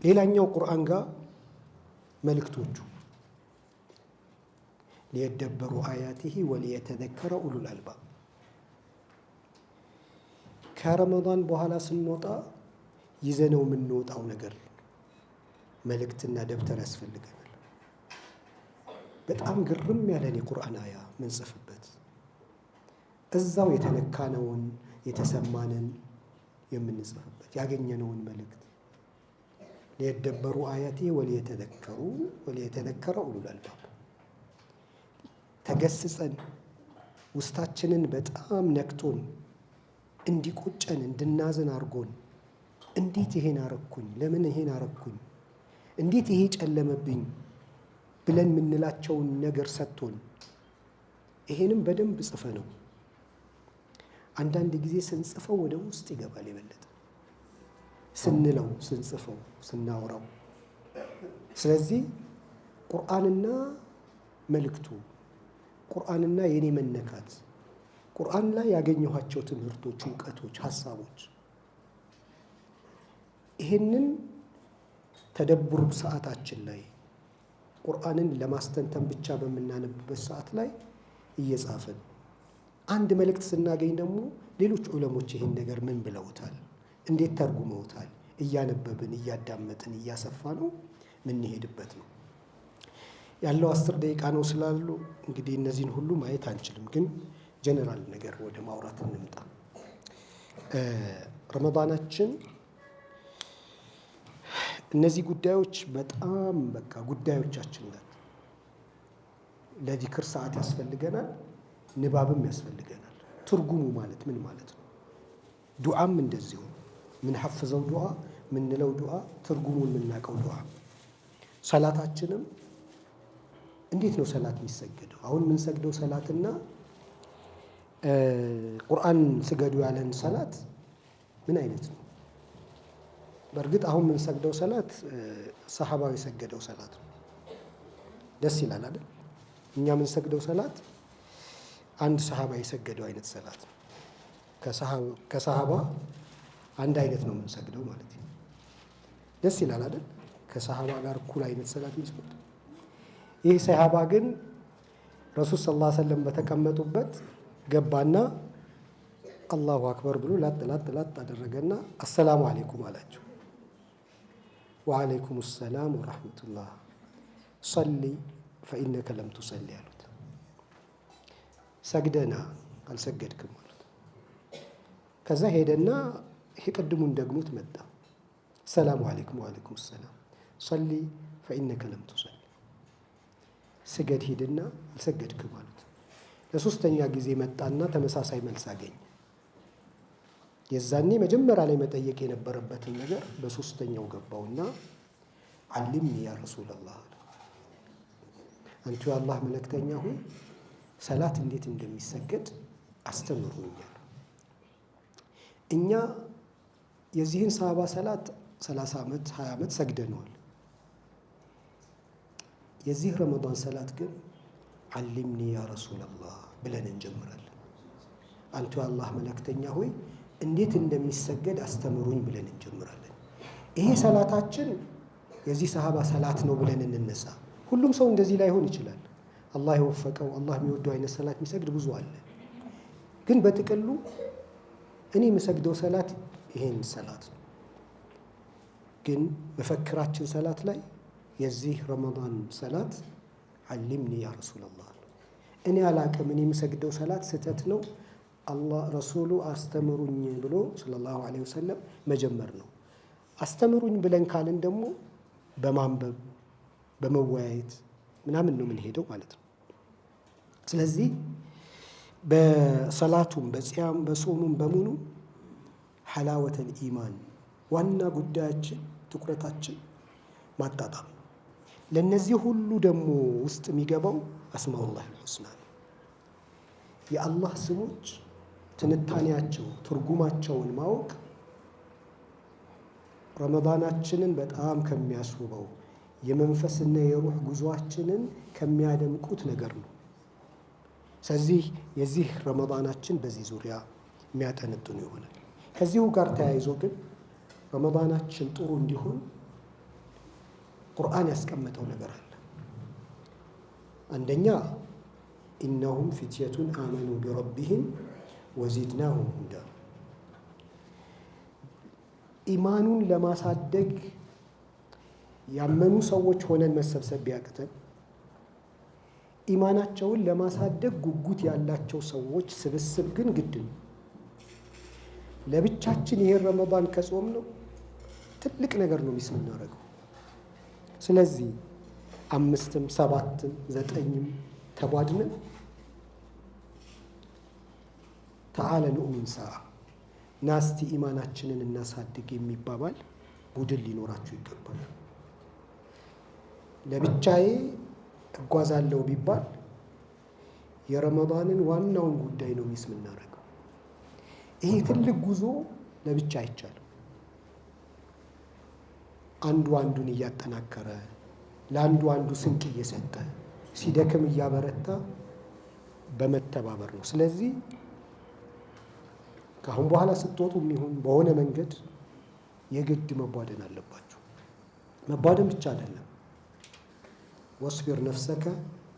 ሌላኛው ቁርአን ጋር መልእክቶቹ ሊየደበሩ አያቲሂ ወሊየተዘከረ ኡሉል አልባብ። ከረመዳን በኋላ ስንወጣ ይዘነው የምንወጣው ነገር መልእክትና ደብተር ያስፈልገናል። በጣም ግርም ያለን የቁርአን አያ ምንጽፍበት እዛው የተነካነውን የተሰማንን የምንጽፍበት ያገኘነውን መልእክት ሊየደበሩ አያቴ ወሊየተዘከረ ኡሉል አልባብ ተገስጸን ውስጣችንን በጣም ነክቶን እንዲቆጨን እንድናዝን አድርጎን እንዴት ይሄን አረኩኝ፣ ለምን ይሄን አረኩኝ፣ እንዴት ይሄ ጨለመብኝ ብለን የምንላቸውን ነገር ሰጥቶን ይሄንም በደንብ ጽፈ ነው አንዳንድ ጊዜ ስንጽፈው ወደ ውስጥ ይገባል የበለጠ ስንለው ስንጽፈው ስናወራው። ስለዚህ ቁርአንና መልእክቱ ቁርአንና የኔ መነካት ቁርአን ላይ ያገኘኋቸው ትምህርቶች፣ እውቀቶች፣ ሀሳቦች ይሄንን ተደቡር ሰዓታችን ላይ ቁርአንን ለማስተንተን ብቻ በምናነብበት ሰዓት ላይ እየጻፍን አንድ መልእክት ስናገኝ ደግሞ ሌሎች ዑለሞች ይሄን ነገር ምን ብለውታል፣ እንዴት ተርጉመውታል እያነበብን እያዳመጥን እያሰፋ ነው ምንሄድበት ነው ያለው። 10 ደቂቃ ነው ስላሉ እንግዲህ እነዚህን ሁሉ ማየት አንችልም፣ ግን ጀነራል ነገር ወደ ማውራት እንምጣ። ረመዳናችን እነዚህ ጉዳዮች በጣም በቃ ጉዳዮቻችን ናት። ለዚክር ሰዓት ያስፈልገናል፣ ንባብም ያስፈልገናል። ትርጉሙ ማለት ምን ማለት ነው? ዱዓም እንደዚሁ ምን ሐፍዘው ዱዓ ምንለው ዱዓ ትርጉሙን የምናውቀው ዱዓ። ሰላታችንም እንዴት ነው ሰላት የሚሰገደው? አሁን የምንሰግደው ሰላትና ቁርአን ስገዱ ያለን ሰላት ምን አይነት ነው? በእርግጥ አሁን የምንሰግደው ሰላት ሰሃባው የሰገደው ሰላት ነው። ደስ ይላል አይደል? እኛ የምንሰግደው ሰላት አንድ ሰሃባ የሰገደው አይነት ሰላት ነው። ከሰሃባ አንድ አይነት ነው የምንሰግደው ማለት ነው። ደስ ይላል አይደል? ከሰሃባ ጋር እኩል አይነት ሰላት መስገድ። ይህ ሰሃባ ግን ረሱል ሰለላሁ ዐለይሂ ወሰለም በተቀመጡበት ገባና አላሁ አክበር ብሎ ላጥ ላጥ ላጥ አደረገና አሰላሙ አለይኩም አላቸው። ወአለይኩም ሰላም ወራህመቱላህ ሰሊ ፈኢነከ ለም ቱሰሊ አሉት። ሰግደና አልሰገድክም አሉት። ከዛ ሄደና ይሄ ቅድሙን ደግሞት መጣ። ሰላሙ አለይኩም ወአለይኩም ሰላም ሰሊ ፈኢነከ ለም ቱሰሊ ስገድ ሄድና አልሰገድክም አሉት። ለሶስተኛ ጊዜ መጣና ተመሳሳይ መልስ አገኘ። የዛኔ መጀመሪያ ላይ መጠየቅ የነበረበትን ነገር በሶስተኛው ገባውና አሊምኒ ያ ረሱላላህ አለ። አንቱ የአላህ መልእክተኛ ሆይ ሰላት እንዴት እንደሚሰገድ አስተምሩኛል። እኛ የዚህን ሰሃባ ሰላት 30 ዓመት 20 ዓመት ሰግደነዋል። የዚህ ረመዳን ሰላት ግን አሊምኒ ያ ረሱላላህ ብለን እንጀምራለን። አንቱ የአላህ መልእክተኛ ሆይ እንዴት እንደሚሰገድ አስተምሩኝ ብለን እንጀምራለን። ይሄ ሰላታችን የዚህ ሰሃባ ሰላት ነው ብለን እንነሳ። ሁሉም ሰው እንደዚህ ላይሆን ይችላል። አላህ የወፈቀው አላህ የሚወደው አይነት ሰላት የሚሰግድ ብዙ አለ። ግን በጥቅሉ እኔ የምሰግደው ሰላት ይሄን ሰላት ነው። ግን መፈክራችን ሰላት ላይ የዚህ ረመዳን ሰላት አሊምኒ ያ ረሱላላህ እኔ አላቅም፣ እኔ የምሰግደው ሰላት ስህተት ነው፣ አላህ ረሱሉ አስተምሩኝ ብሎ ሰለላሁ ዐለይሂ ወሰለም መጀመር ነው። አስተምሩኝ ብለን ካልን ደግሞ በማንበብ በመወያየት ምናምን ነው የምንሄደው ማለት ነው። ስለዚህ በሰላቱም በጽያም በጾሙም በሙሉ ሐላወተል ኢማን ዋና ጉዳያችን ትኩረታችን ማጣጣም። ለነዚህ ሁሉ ደግሞ ውስጥ የሚገባው አስማኡላህ አልሑስና ነው። የአላህ ስሞች ትንታኔያቸው ትርጉማቸውን ማወቅ ረመዳናችንን በጣም ከሚያስውበው የመንፈስና የሩህ ጉዞአችንን ከሚያደምቁት ነገር ነው። ስለዚህ የዚህ ረመዳናችን በዚህ ዙሪያ የሚያጠነጥኑ ይሆናል። ከዚሁ ጋር ተያይዞ ግን ረመዳናችን ጥሩ እንዲሆን ቁርአን ያስቀመጠው ነገር አለ። አንደኛ ኢነሁም ፊትየቱን አመኑ ቢረቢህም ወዚድናሁም ሁዳ፣ ኢማኑን ለማሳደግ ያመኑ ሰዎች ሆነን መሰብሰብ ቢያቅተን ኢማናቸውን ለማሳደግ ጉጉት ያላቸው ሰዎች ስብስብ ግን ግድ ነው። ለብቻችን ይሄን ረመዳን ከጾም ነው ትልቅ ነገር ነው ሚስ የምናደርገው። ስለዚህ 5ም 7ም 9ም ተቧድነን ተዓለ ኑእሚን ሰዓ ናስቲ ኢማናችንን እናሳድግ የሚባባል ቡድን ሊኖራችሁ ይገባል። ለብቻዬ እጓዛለሁ ቢባል የረመዳንን ዋናውን ጉዳይ ነው ሚስ የምናደርገው። ይሄ ትልቅ ጉዞ ለብቻ አይቻልም። አንዱ አንዱን እያጠናከረ ለአንዱ አንዱ ስንቅ እየሰጠ ሲደክም እያበረታ በመተባበር ነው። ስለዚህ ከአሁን በኋላ ስትወጡ የሚሆን በሆነ መንገድ የግድ መቧደን አለባችሁ። መቧደን ብቻ አይደለም። ወስቢር ነፍሰከ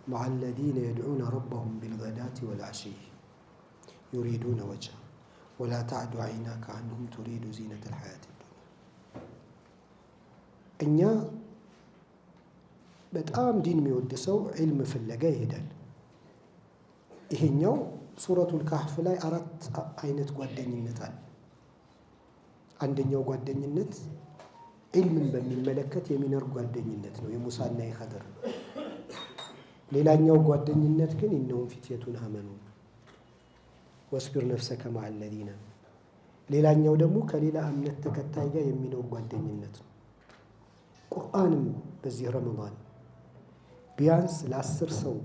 መዐ አለዚነ የድዑነ ረበሁም ቢልገዳቲ ወልዐሺይ ዩሪዱነ ወጅሀ ወላ ተዕዱ ዐይናከ ዐንሁም ቱሪዱ ዚነተል ሐያቲ ዱንያ። እኛ በጣም ዲን የሚወድ ሰው ዒልም ፍለጋ ይሄዳል። ይሄኛው ሱረቱል ካህፍ ላይ 4 አይነት ጓደኝነት አለ። አንደኛው ጓደኝነት ዒልምን በሚመለከት የሚነር ጓደኝነት ነው፣ የሙሳና የኸድር። ሌላኛው ጓደኝነት ግን ኢነሁም ፊትየቱን አመኑ ወስቢር ነፍሰከ መዐ አለዚነ። ሌላኛው ደግሞ ከሌላ እምነት ተከታይ ጋር የሚኖር ጓደኝነት ነው። ቁርአንም በዚህ ረመዳን ቢያንስ ለ10 ሰው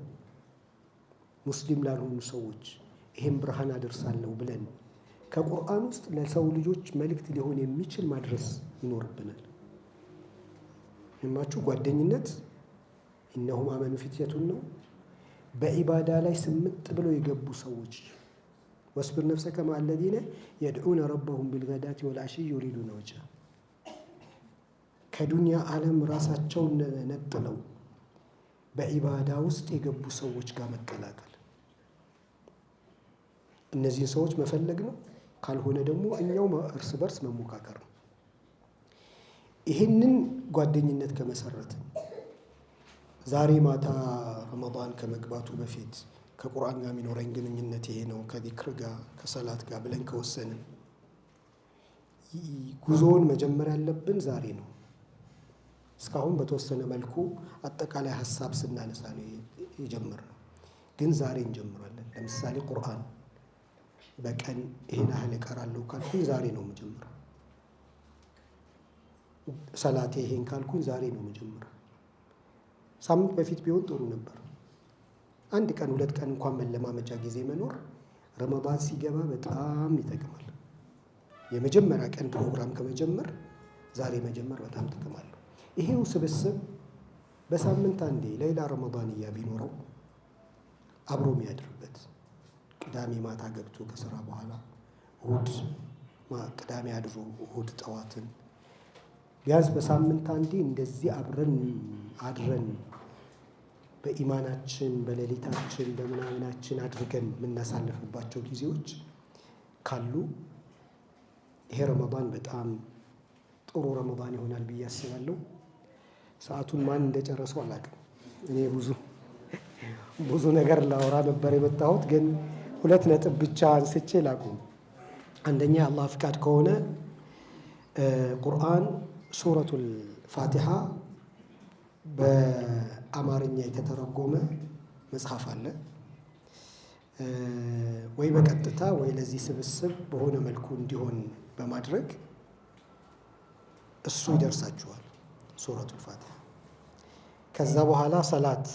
ሙስሊም ላልሆኑ ሰዎች ይሄን ብርሃን አደርሳለሁ ብለን ከቁርአን ውስጥ ለሰው ልጆች መልእክት ሊሆን የሚችል ማድረስ ይኖርብናል። የማችሁ ጓደኝነት ኢነሁም አመኑ ፊትየቱን ነው። በኢባዳ ላይ ስምጥ ብለው የገቡ ሰዎች ወስቢር ነፍሰከ መዐ አለዚነ የድዑነ ረበሁም ቢልገዳቲ ወልዐሺይ ዩሪዱነ ወጅሀ፣ ከዱንያ ዓለም ራሳቸውን ነጥለው በኢባዳ ውስጥ የገቡ ሰዎች ጋር መቀላቀል፣ እነዚህን ሰዎች መፈለግ ነው። ካልሆነ ደግሞ እኛው እርስ በርስ መሞካከር ነው። ይህንን ጓደኝነት ከመሰረትን ዛሬ ማታ ረመዳን ከመግባቱ በፊት ከቁርአን ጋር የሚኖረኝ ግንኙነት ይሄ ነው፣ ከዚክር ጋር ከሰላት ጋር ብለን ከወሰንን ጉዞውን መጀመር ያለብን ዛሬ ነው። እስካሁን በተወሰነ መልኩ አጠቃላይ ሀሳብ ስናነሳ ነው የጀመርነው፣ ግን ዛሬ እንጀምራለን። ለምሳሌ ቁርአን በቀን ይሄን ያህል እቀራለሁ ካልኩኝ ዛሬ ነው የምጀምረው። ሰላቴ ይሄን ካልኩኝ ዛሬ ነው የምጀምረው። ሳምንት በፊት ቢሆን ጥሩ ነበር። 1 ቀን 2 ቀን እንኳን መለማመጃ ጊዜ መኖር ረመዳን ሲገባ በጣም ይጠቅማል። የመጀመሪያ ቀን ፕሮግራም ከመጀመር ዛሬ መጀመር በጣም ጥቅም አለው። ይሄው ስብስብ በሳምንት አንዴ ሌላ ረመዳንያ ቢኖረው አብሮ የሚያድርበት ቅዳሜ ማታ ገብቶ ከስራ በኋላ እሁድ ቅዳሜ አድሮ እሁድ ጠዋትን ቢያንስ በሳምንት አንዴ እንደዚህ አብረን አድረን በኢማናችን በሌሊታችን በምናምናችን አድርገን የምናሳልፍባቸው ጊዜዎች ካሉ ይሄ ረመዳን በጣም ጥሩ ረመዳን ይሆናል ብዬ አስባለሁ። ሰዓቱን ማን እንደጨረሰው አላውቅም። እኔ ብዙ ነገር ላወራ ነበር የመጣሁት፣ ግን 2 ነጥብ ብቻ አንስቼ ላቁም። አንደኛ የአላህ ፍቃድ ከሆነ ቁርአን ሱረቱል ፋቲሃ በአማርኛ የተተረጎመ መጽሐፍ አለ ወይ በቀጥታ ወይ ለዚህ ስብስብ በሆነ መልኩ እንዲሆን በማድረግ እሱ ይደርሳችኋል፣ ሱረቱል ፋቲሃ። ከዛ በኋላ ሰላት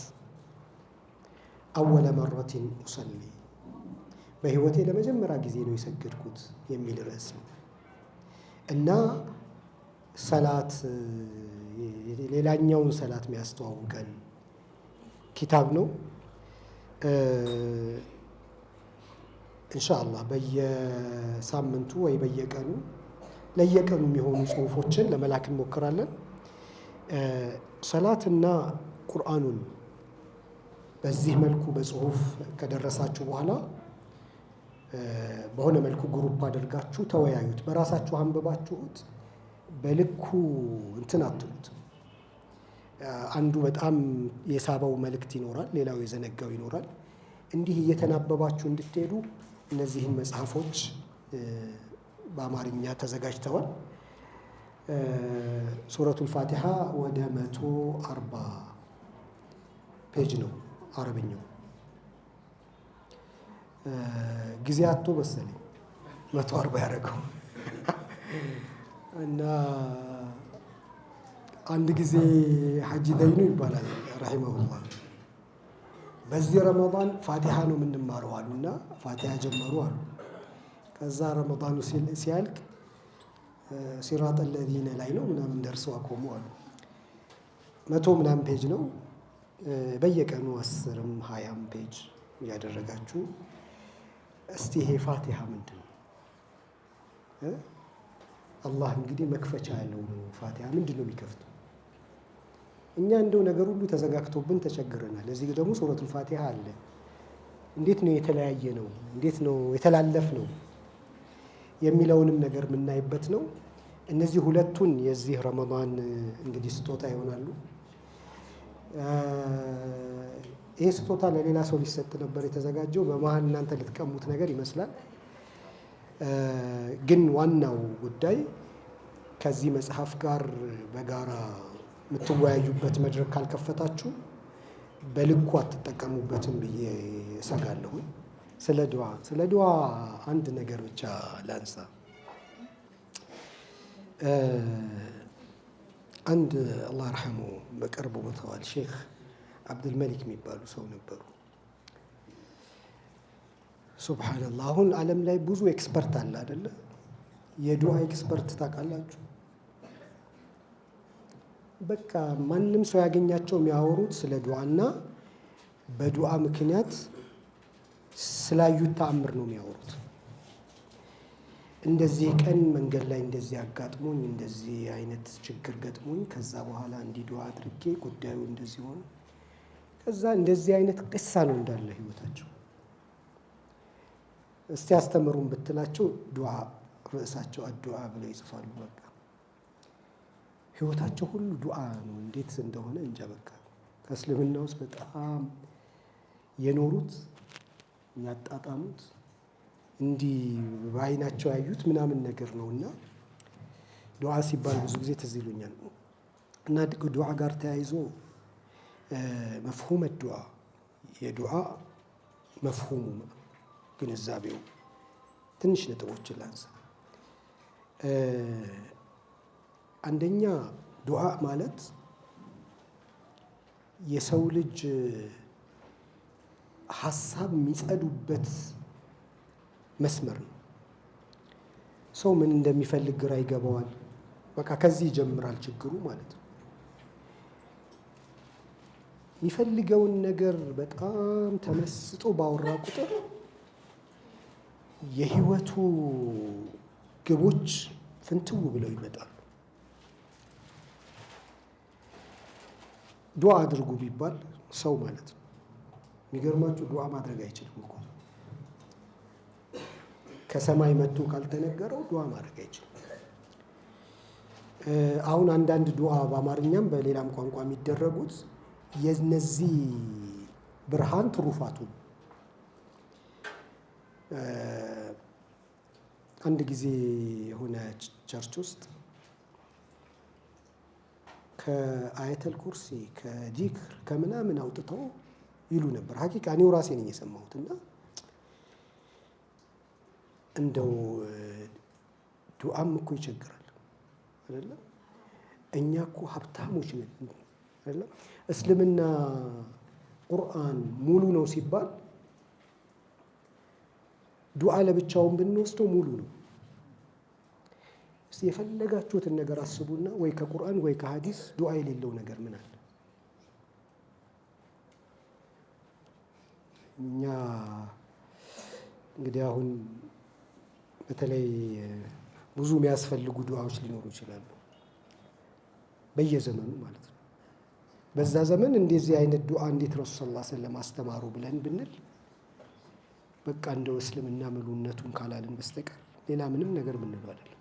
አወለ መረቲን ኡሰሊ፣ በህይወቴ ለመጀመሪያ ጊዜ ነው የሰገድኩት የሚል ርዕስ ነው እና ሰላት ሌላኛውን ሰላት የሚያስተዋውቀን ኪታብ ነው። ኢንሻአላህ በየሳምንቱ ወይ በየቀኑ ለየቀኑ የሚሆኑ ጽሁፎችን ለመላክ እንሞክራለን። ሰላትና ቁርአኑን በዚህ መልኩ በጽሁፍ ከደረሳችሁ በኋላ በሆነ መልኩ ግሩፕ አድርጋችሁ ተወያዩት። በራሳችሁ አንብባችሁት በልኩ እንትን አትሉት። አንዱ በጣም የሳበው መልእክት ይኖራል፣ ሌላው የዘነጋው ይኖራል። እንዲህ እየተናበባችሁ እንድትሄዱ እነዚህን መጽሐፎች በአማርኛ ተዘጋጅተዋል። ሱረቱል ፋቲሃ ወደ 140 ፔጅ ነው አረብኛው። ጊዜ አቶ መሰለኝ 140 ያደረገው እና አንድ ጊዜ ሐጂ ዘይኑ ይባላል ረሂመሁላህ በዚህ ረመዳን ፋቲሃ ነው የምንማረው አሉና ፋቲሃ ጀመሩ አሉ። ከዛ ረመዳኑ ሲያልቅ ሲራጥ ለዚነ ላይ ነው ምናምን ደርሰው አቆሙ አሉ። 100 ምናምን ፔጅ ነው። በየቀኑ 10ም 20ም ፔጅ እያደረጋችሁ እስቲ ይሄ ፋቲሃ ምንድን ነው? አላህ እንግዲህ መክፈቻ ያለው ነው። ፋቲሃ ምንድን ነው የሚከፍተው? እኛ እንደው ነገር ሁሉ ተዘጋግቶብን ተቸግረናል። እዚህ ደግሞ ሱረቱል ፋቲሃ አለ። እንዴት ነው የተለያየ ነው? እንዴት ነው የተላለፍ ነው የሚለውንም ነገር የምናይበት ነው። እነዚህ ሁለቱን የዚህ ረመዳን እንግዲህ ስጦታ ይሆናሉ። ይሄ ስጦታ ለሌላ ሰው ሊሰጥ ነበር የተዘጋጀው። በመሀል እናንተ ልትቀሙት ነገር ይመስላል። ግን ዋናው ጉዳይ ከዚህ መጽሐፍ ጋር በጋራ የምትወያዩበት መድረክ ካልከፈታችሁ በልኩ አትጠቀሙበትም ብዬ እሰጋለሁ። ስለ ዱዓ አንድ ነገር ብቻ ላንሳ። አንድ አላህ ረሐሙ በቅርቡ ሞተዋል። ሼክ አብዱልመሊክ የሚባሉ ሰው ነበሩ። ሱብሓነላህ። አሁን ዓለም ላይ ብዙ ኤክስፐርት አለ አይደለ? የዱዓ ኤክስፐርት ታውቃላችሁ? በቃ ማንም ሰው ያገኛቸው የሚያወሩት ስለ ዱዓና በዱዓ ምክንያት ስላዩት ተአምር ነው የሚያወሩት። እንደዚህ ቀን መንገድ ላይ እንደዚህ አጋጥሞኝ እንደዚህ አይነት ችግር ገጥሞኝ ከዛ በኋላ እንዲህ ዱዓ አድርጌ ጉዳዩ እንደዚህ ሆነ፣ ከዛ እንደዚህ አይነት ቅሳ ነው እንዳለ ህይወታቸው። እስቲ አስተምሩን ብትላቸው ዱዓ ርዕሳቸው አዱዓ ብለው ይጽፋሉ። በቃ ህይወታቸው ሁሉ ዱዓ ነው። እንዴት እንደሆነ እንጃ። በቃ ከእስልምና ውስጥ በጣም የኖሩት ያጣጣሙት እንዲህ በአይናቸው ያዩት ምናምን ነገር ነው። እና ዱዓ ሲባል ብዙ ጊዜ ትዝ ይሉኛል። እና ዱዓ ጋር ተያይዞ መፍሁመ ዱዓ የዱዓ መፍሁሙ ግንዛቤው ትንሽ ነጥቦችን ላንሳ። አንደኛ ዱዓ ማለት የሰው ልጅ ሀሳብ የሚጸዱበት መስመር ነው። ሰው ምን እንደሚፈልግ ግራ ይገባዋል። በቃ ከዚህ ይጀምራል ችግሩ ማለት ነው። የሚፈልገውን ነገር በጣም ተመስጦ ባወራ ቁጥር የህይወቱ ግቦች ፍንትው ብለው ይመጣሉ። ዱዓ አድርጉ ቢባል ሰው ማለት ነው። የሚገርማችሁ ዱዓ ማድረግ አይችልም እኮ ከሰማይ መጥቶ ካልተነገረው ዱዓ ማድረግ አይችልም። አሁን አንዳንድ ዱዓ በአማርኛም በሌላም ቋንቋ የሚደረጉት የነዚህ ብርሃን ትሩፋቱ። አንድ ጊዜ የሆነ ቸርች ውስጥ ከአየተል ኩርሲ ከዚክር ከምናምን አውጥተው ይሉ ነበር። ሀቂቃ እኔው ራሴ ነኝ የሰማሁት። እና እንደው ዱዓም እኮ ይቸግራል አይደለም? እኛ እኮ ሀብታሞች ነን አይደለም? እስልምና ቁርአን ሙሉ ነው ሲባል ዱዓ ለብቻውን ብንወስደው ሙሉ ነው። እስቲ የፈለጋችሁትን ነገር አስቡና ወይ ከቁርአን ወይ ከሐዲስ ዱዓ የሌለው ነገር ምን አለ? እኛ እንግዲህ አሁን በተለይ ብዙ የሚያስፈልጉ ዱዓዎች ሊኖሩ ይችላሉ፣ በየዘመኑ ማለት ነው። በዛ ዘመን እንደዚህ አይነት ዱዓ እንዴት ረሱል ሰለላሁ ዐለይሂ ወሰለም አስተማሩ ብለን ብንል በቃ እንደው እስልምና ምሉነቱን ካላልን በስተቀር ሌላ ምንም ነገር ምንለው አይደለም።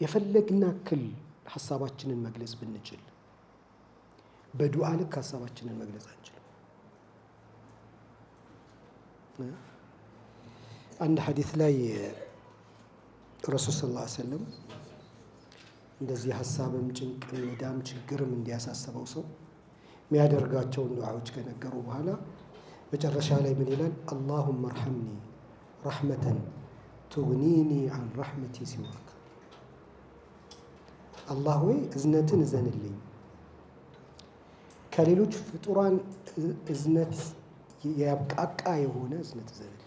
የፈለግና ክል ሐሳባችንን መግለጽ ብንችል በዱዓ ልክ ሐሳባችንን መግለጽ አንችልም። አንድ ሐዲስ ላይ ረሱል ሰለላሁ ዐለይሂ ወሰለም እንደዚህ ሐሳብም ጭንቅም ዕዳም ችግርም እንዲያሳስበው ሰው የሚያደርጋቸውን ዱዓዎች ከነገሩ በኋላ መጨረሻ ላይ ምን ይላል? አላሁመ አርሐምኒ ረሕመተን ቱግኒኒ አን ረሕመቲ ሲዋክ። አላህ ሆይ እዝነትን እዘንልኝ ከሌሎች ፍጡራን እዝነት ያብቃቃ የሆነ እዝነት እዘንልኝ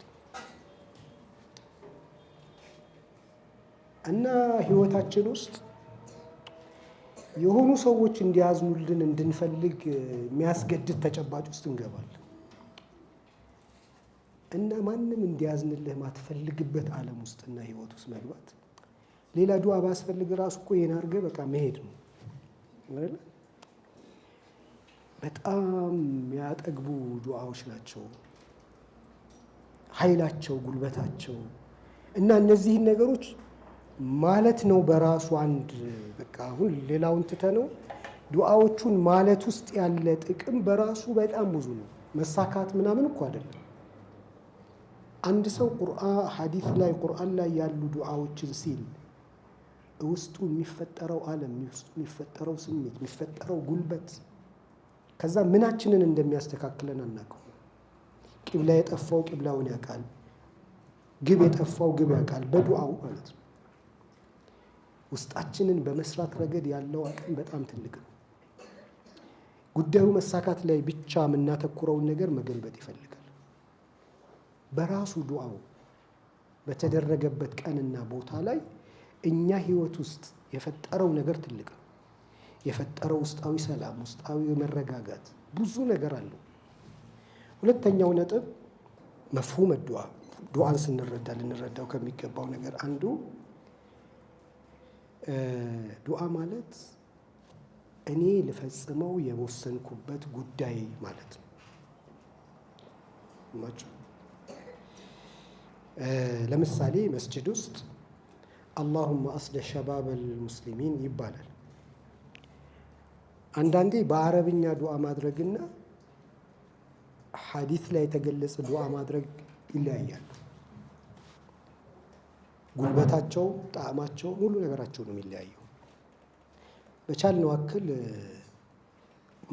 እና ህይወታችን ውስጥ የሆኑ ሰዎች እንዲያዝኑልን እንድንፈልግ የሚያስገድድ ተጨባጭ ውስጥ እንገባለን እና ማንም እንዲያዝንልህ ማትፈልግበት ዓለም ውስጥና ህይወት ውስጥ መግባት ሌላ ዱዓ ባስፈልግ ራሱ እኮ ይሄን አድርገህ በቃ መሄድ ነው አይደል? በጣም የሚያጠግቡ ዱዓዎች ናቸው ኃይላቸው፣ ጉልበታቸው እና እነዚህን ነገሮች ማለት ነው በራሱ አንድ በቃ አሁን ሌላውን ትተነው ዱዓዎቹን ማለት ውስጥ ያለ ጥቅም በራሱ በጣም ብዙ ነው። መሳካት ምናምን እኮ አይደለም። አንድ ሰው ሐዲስ ላይ ቁርአን ላይ ያሉ ዱዓዎችን ሲል ውስጡ የሚፈጠረው ዓለም፣ ውስጡ የሚፈጠረው ስሜት፣ የሚፈጠረው ጉልበት ከዛ ምናችንን እንደሚያስተካክለን አናውቀው። ቂብላ የጠፋው ቂብላውን ያውቃል፣ ግብ የጠፋው ግብ ያውቃል በዱዓው ማለት ነው። ውስጣችንን በመስራት ረገድ ያለው አቅም በጣም ትልቅ ነው። ጉዳዩ መሳካት ላይ ብቻ የምናተኩረውን ነገር መገልበጥ ይፈልጋል። በራሱ ዱዓው በተደረገበት ቀንና ቦታ ላይ እኛ ህይወት ውስጥ የፈጠረው ነገር ትልቅ ነው። የፈጠረው ውስጣዊ ሰላም፣ ውስጣዊ መረጋጋት ብዙ ነገር አለው። ሁለተኛው ነጥብ መፍሁም ዱዓ። ዱዓን ስንረዳ ልንረዳው ከሚገባው ነገር አንዱ ዱዓ ማለት እኔ ልፈጽመው የወሰንኩበት ጉዳይ ማለት ነው። ለምሳሌ መስጂድ ውስጥ አላሁመ አስሊህ ሸባበል ሙስሊሚን ይባላል። አንዳንዴ በአረብኛ ዱዓ ማድረግና ሐዲስ ላይ የተገለጸ ዱዓ ማድረግ ይለያያሉ። ጉልበታቸው፣ ጣዕማቸው፣ ሙሉ ነገራቸው ነው የሚለያየው። በቻልነው አክል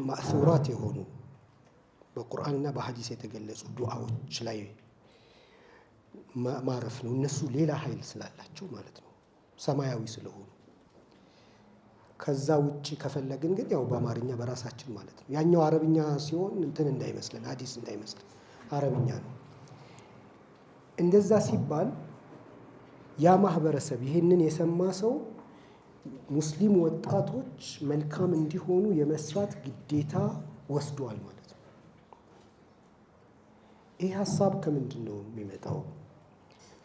ማእሱራት የሆኑ በቁርአንና በሐዲስ የተገለጹ ዱዓዎች ላይ ማረፍ ነው። እነሱ ሌላ ኃይል ስላላቸው ማለት ነው፣ ሰማያዊ ስለሆኑ። ከዛ ውጭ ከፈለግን ግን ያው በአማርኛ በራሳችን ማለት ነው። ያኛው አረብኛ ሲሆን እንትን እንዳይመስለን፣ ሐዲስ እንዳይመስለን አረብኛ ነው። እንደዛ ሲባል ያ ማህበረሰብ ይህንን የሰማ ሰው ሙስሊም ወጣቶች መልካም እንዲሆኑ የመስራት ግዴታ ወስዷል ማለት ነው። ይህ ሀሳብ ከምንድን ነው የሚመጣው?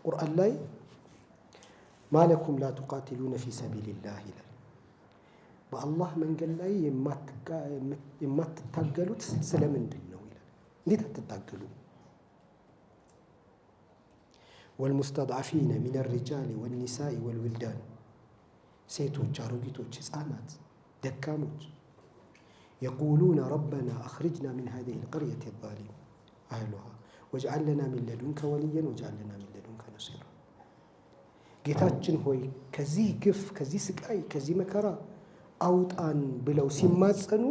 ቁርአን ላይ ማለኩም ላ ቱቃቲሉነ ፊ ሰቢልላህ ይላል። በአላህ መንገድ ላይ የማትታገሉት ስለምንድን ነው ይላል። እንዴት አትታገሉ? ወልሙስተድዓፊነ ሚነ ሪጃሊ ወኒሳኢ ወልዊልዳን፣ ሴቶች፣ አሮጊቶች፣ ህፃናት፣ ደካሞች የቁሉነ ረበና አኽሪጅና ሚን ሃዚሂል ቀርየቲ ዛሊም አህሉሃ ወጅዐል ለና ሚን ለዱንከ ወልየን ወጅዐል ለና ሚን ለዱንከ ነሲራ። ጌታችን ሆይ ከዚህ ግፍ፣ ከዚህ ስቃይ፣ ከዚህ መከራ አውጣን ብለው ሲማጸኑ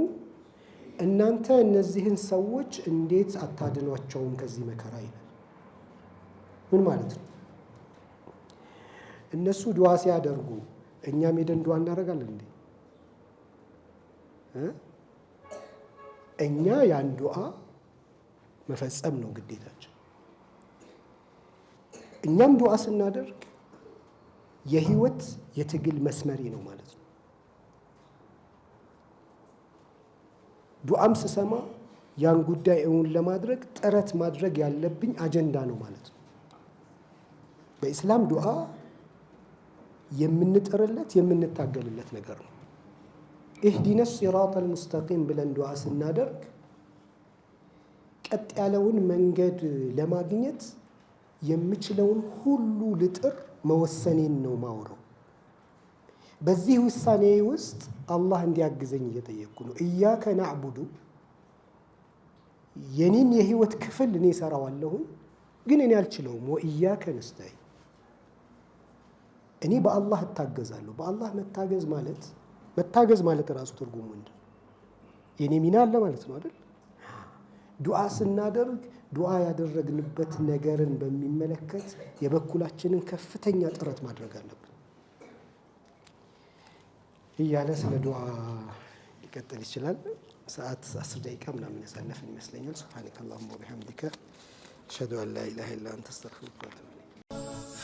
እናንተ እነዚህን ሰዎች እንዴት አታድኗቸውም ከዚህ መከራ ይላል። ምን ማለት ነው? እነሱ ዱዓ ሲያደርጉ እኛም ሄደን ዱዓ እናደርጋለን እንዴ? እኛ ያን ዱዓ መፈጸም ነው ግዴታችን። እኛም ዱዓ ስናደርግ የህይወት የትግል መስመሪ ነው ማለት ነው። ዱዓም ስሰማ ያን ጉዳይ እውን ለማድረግ ጥረት ማድረግ ያለብኝ አጀንዳ ነው ማለት ነው። በኢስላም ዱዓ የምንጥርለት የምንታገልለት ነገር ነው። ኢህዲነ ሲራጠል ሙስተቂም ብለን ዱዓ ስናደርግ ቀጥ ያለውን መንገድ ለማግኘት የምችለውን ሁሉ ልጥር መወሰኔን ነው ማውረው። በዚህ ውሳኔ ውስጥ አላህ እንዲያግዘኝ እየጠየቅኩ ነው። ኢያከ ናዕቡዱ የኔን የህይወት ክፍል እኔ እሰራዋለሁ፣ ግን እኔ አልችለውም። ወኢያከ ነስተዒን እኔ በአላህ እታገዛለሁ። በአላህ መታገዝ ማለት ራሱ ትርጉሙ ምንድን ነው? የኔ ሚና አለ ማለት ነው አይደል? ዱዓ ስናደርግ ዱዓ ያደረግንበት ነገርን በሚመለከት የበኩላችንን ከፍተኛ ጥረት ማድረግ አለብን እያለ ስለ ዱዓ ሊቀጥል ይችላል። ሰዓት 10 ደቂቃ ምናምን ያሳለፍን ይመስለኛል። ሱብሓነከ አላሁመ ወቢሐምዲከ አሽሀዱ አን ላ ኢላሀ ኢላ አንተ አስተግፊሩከ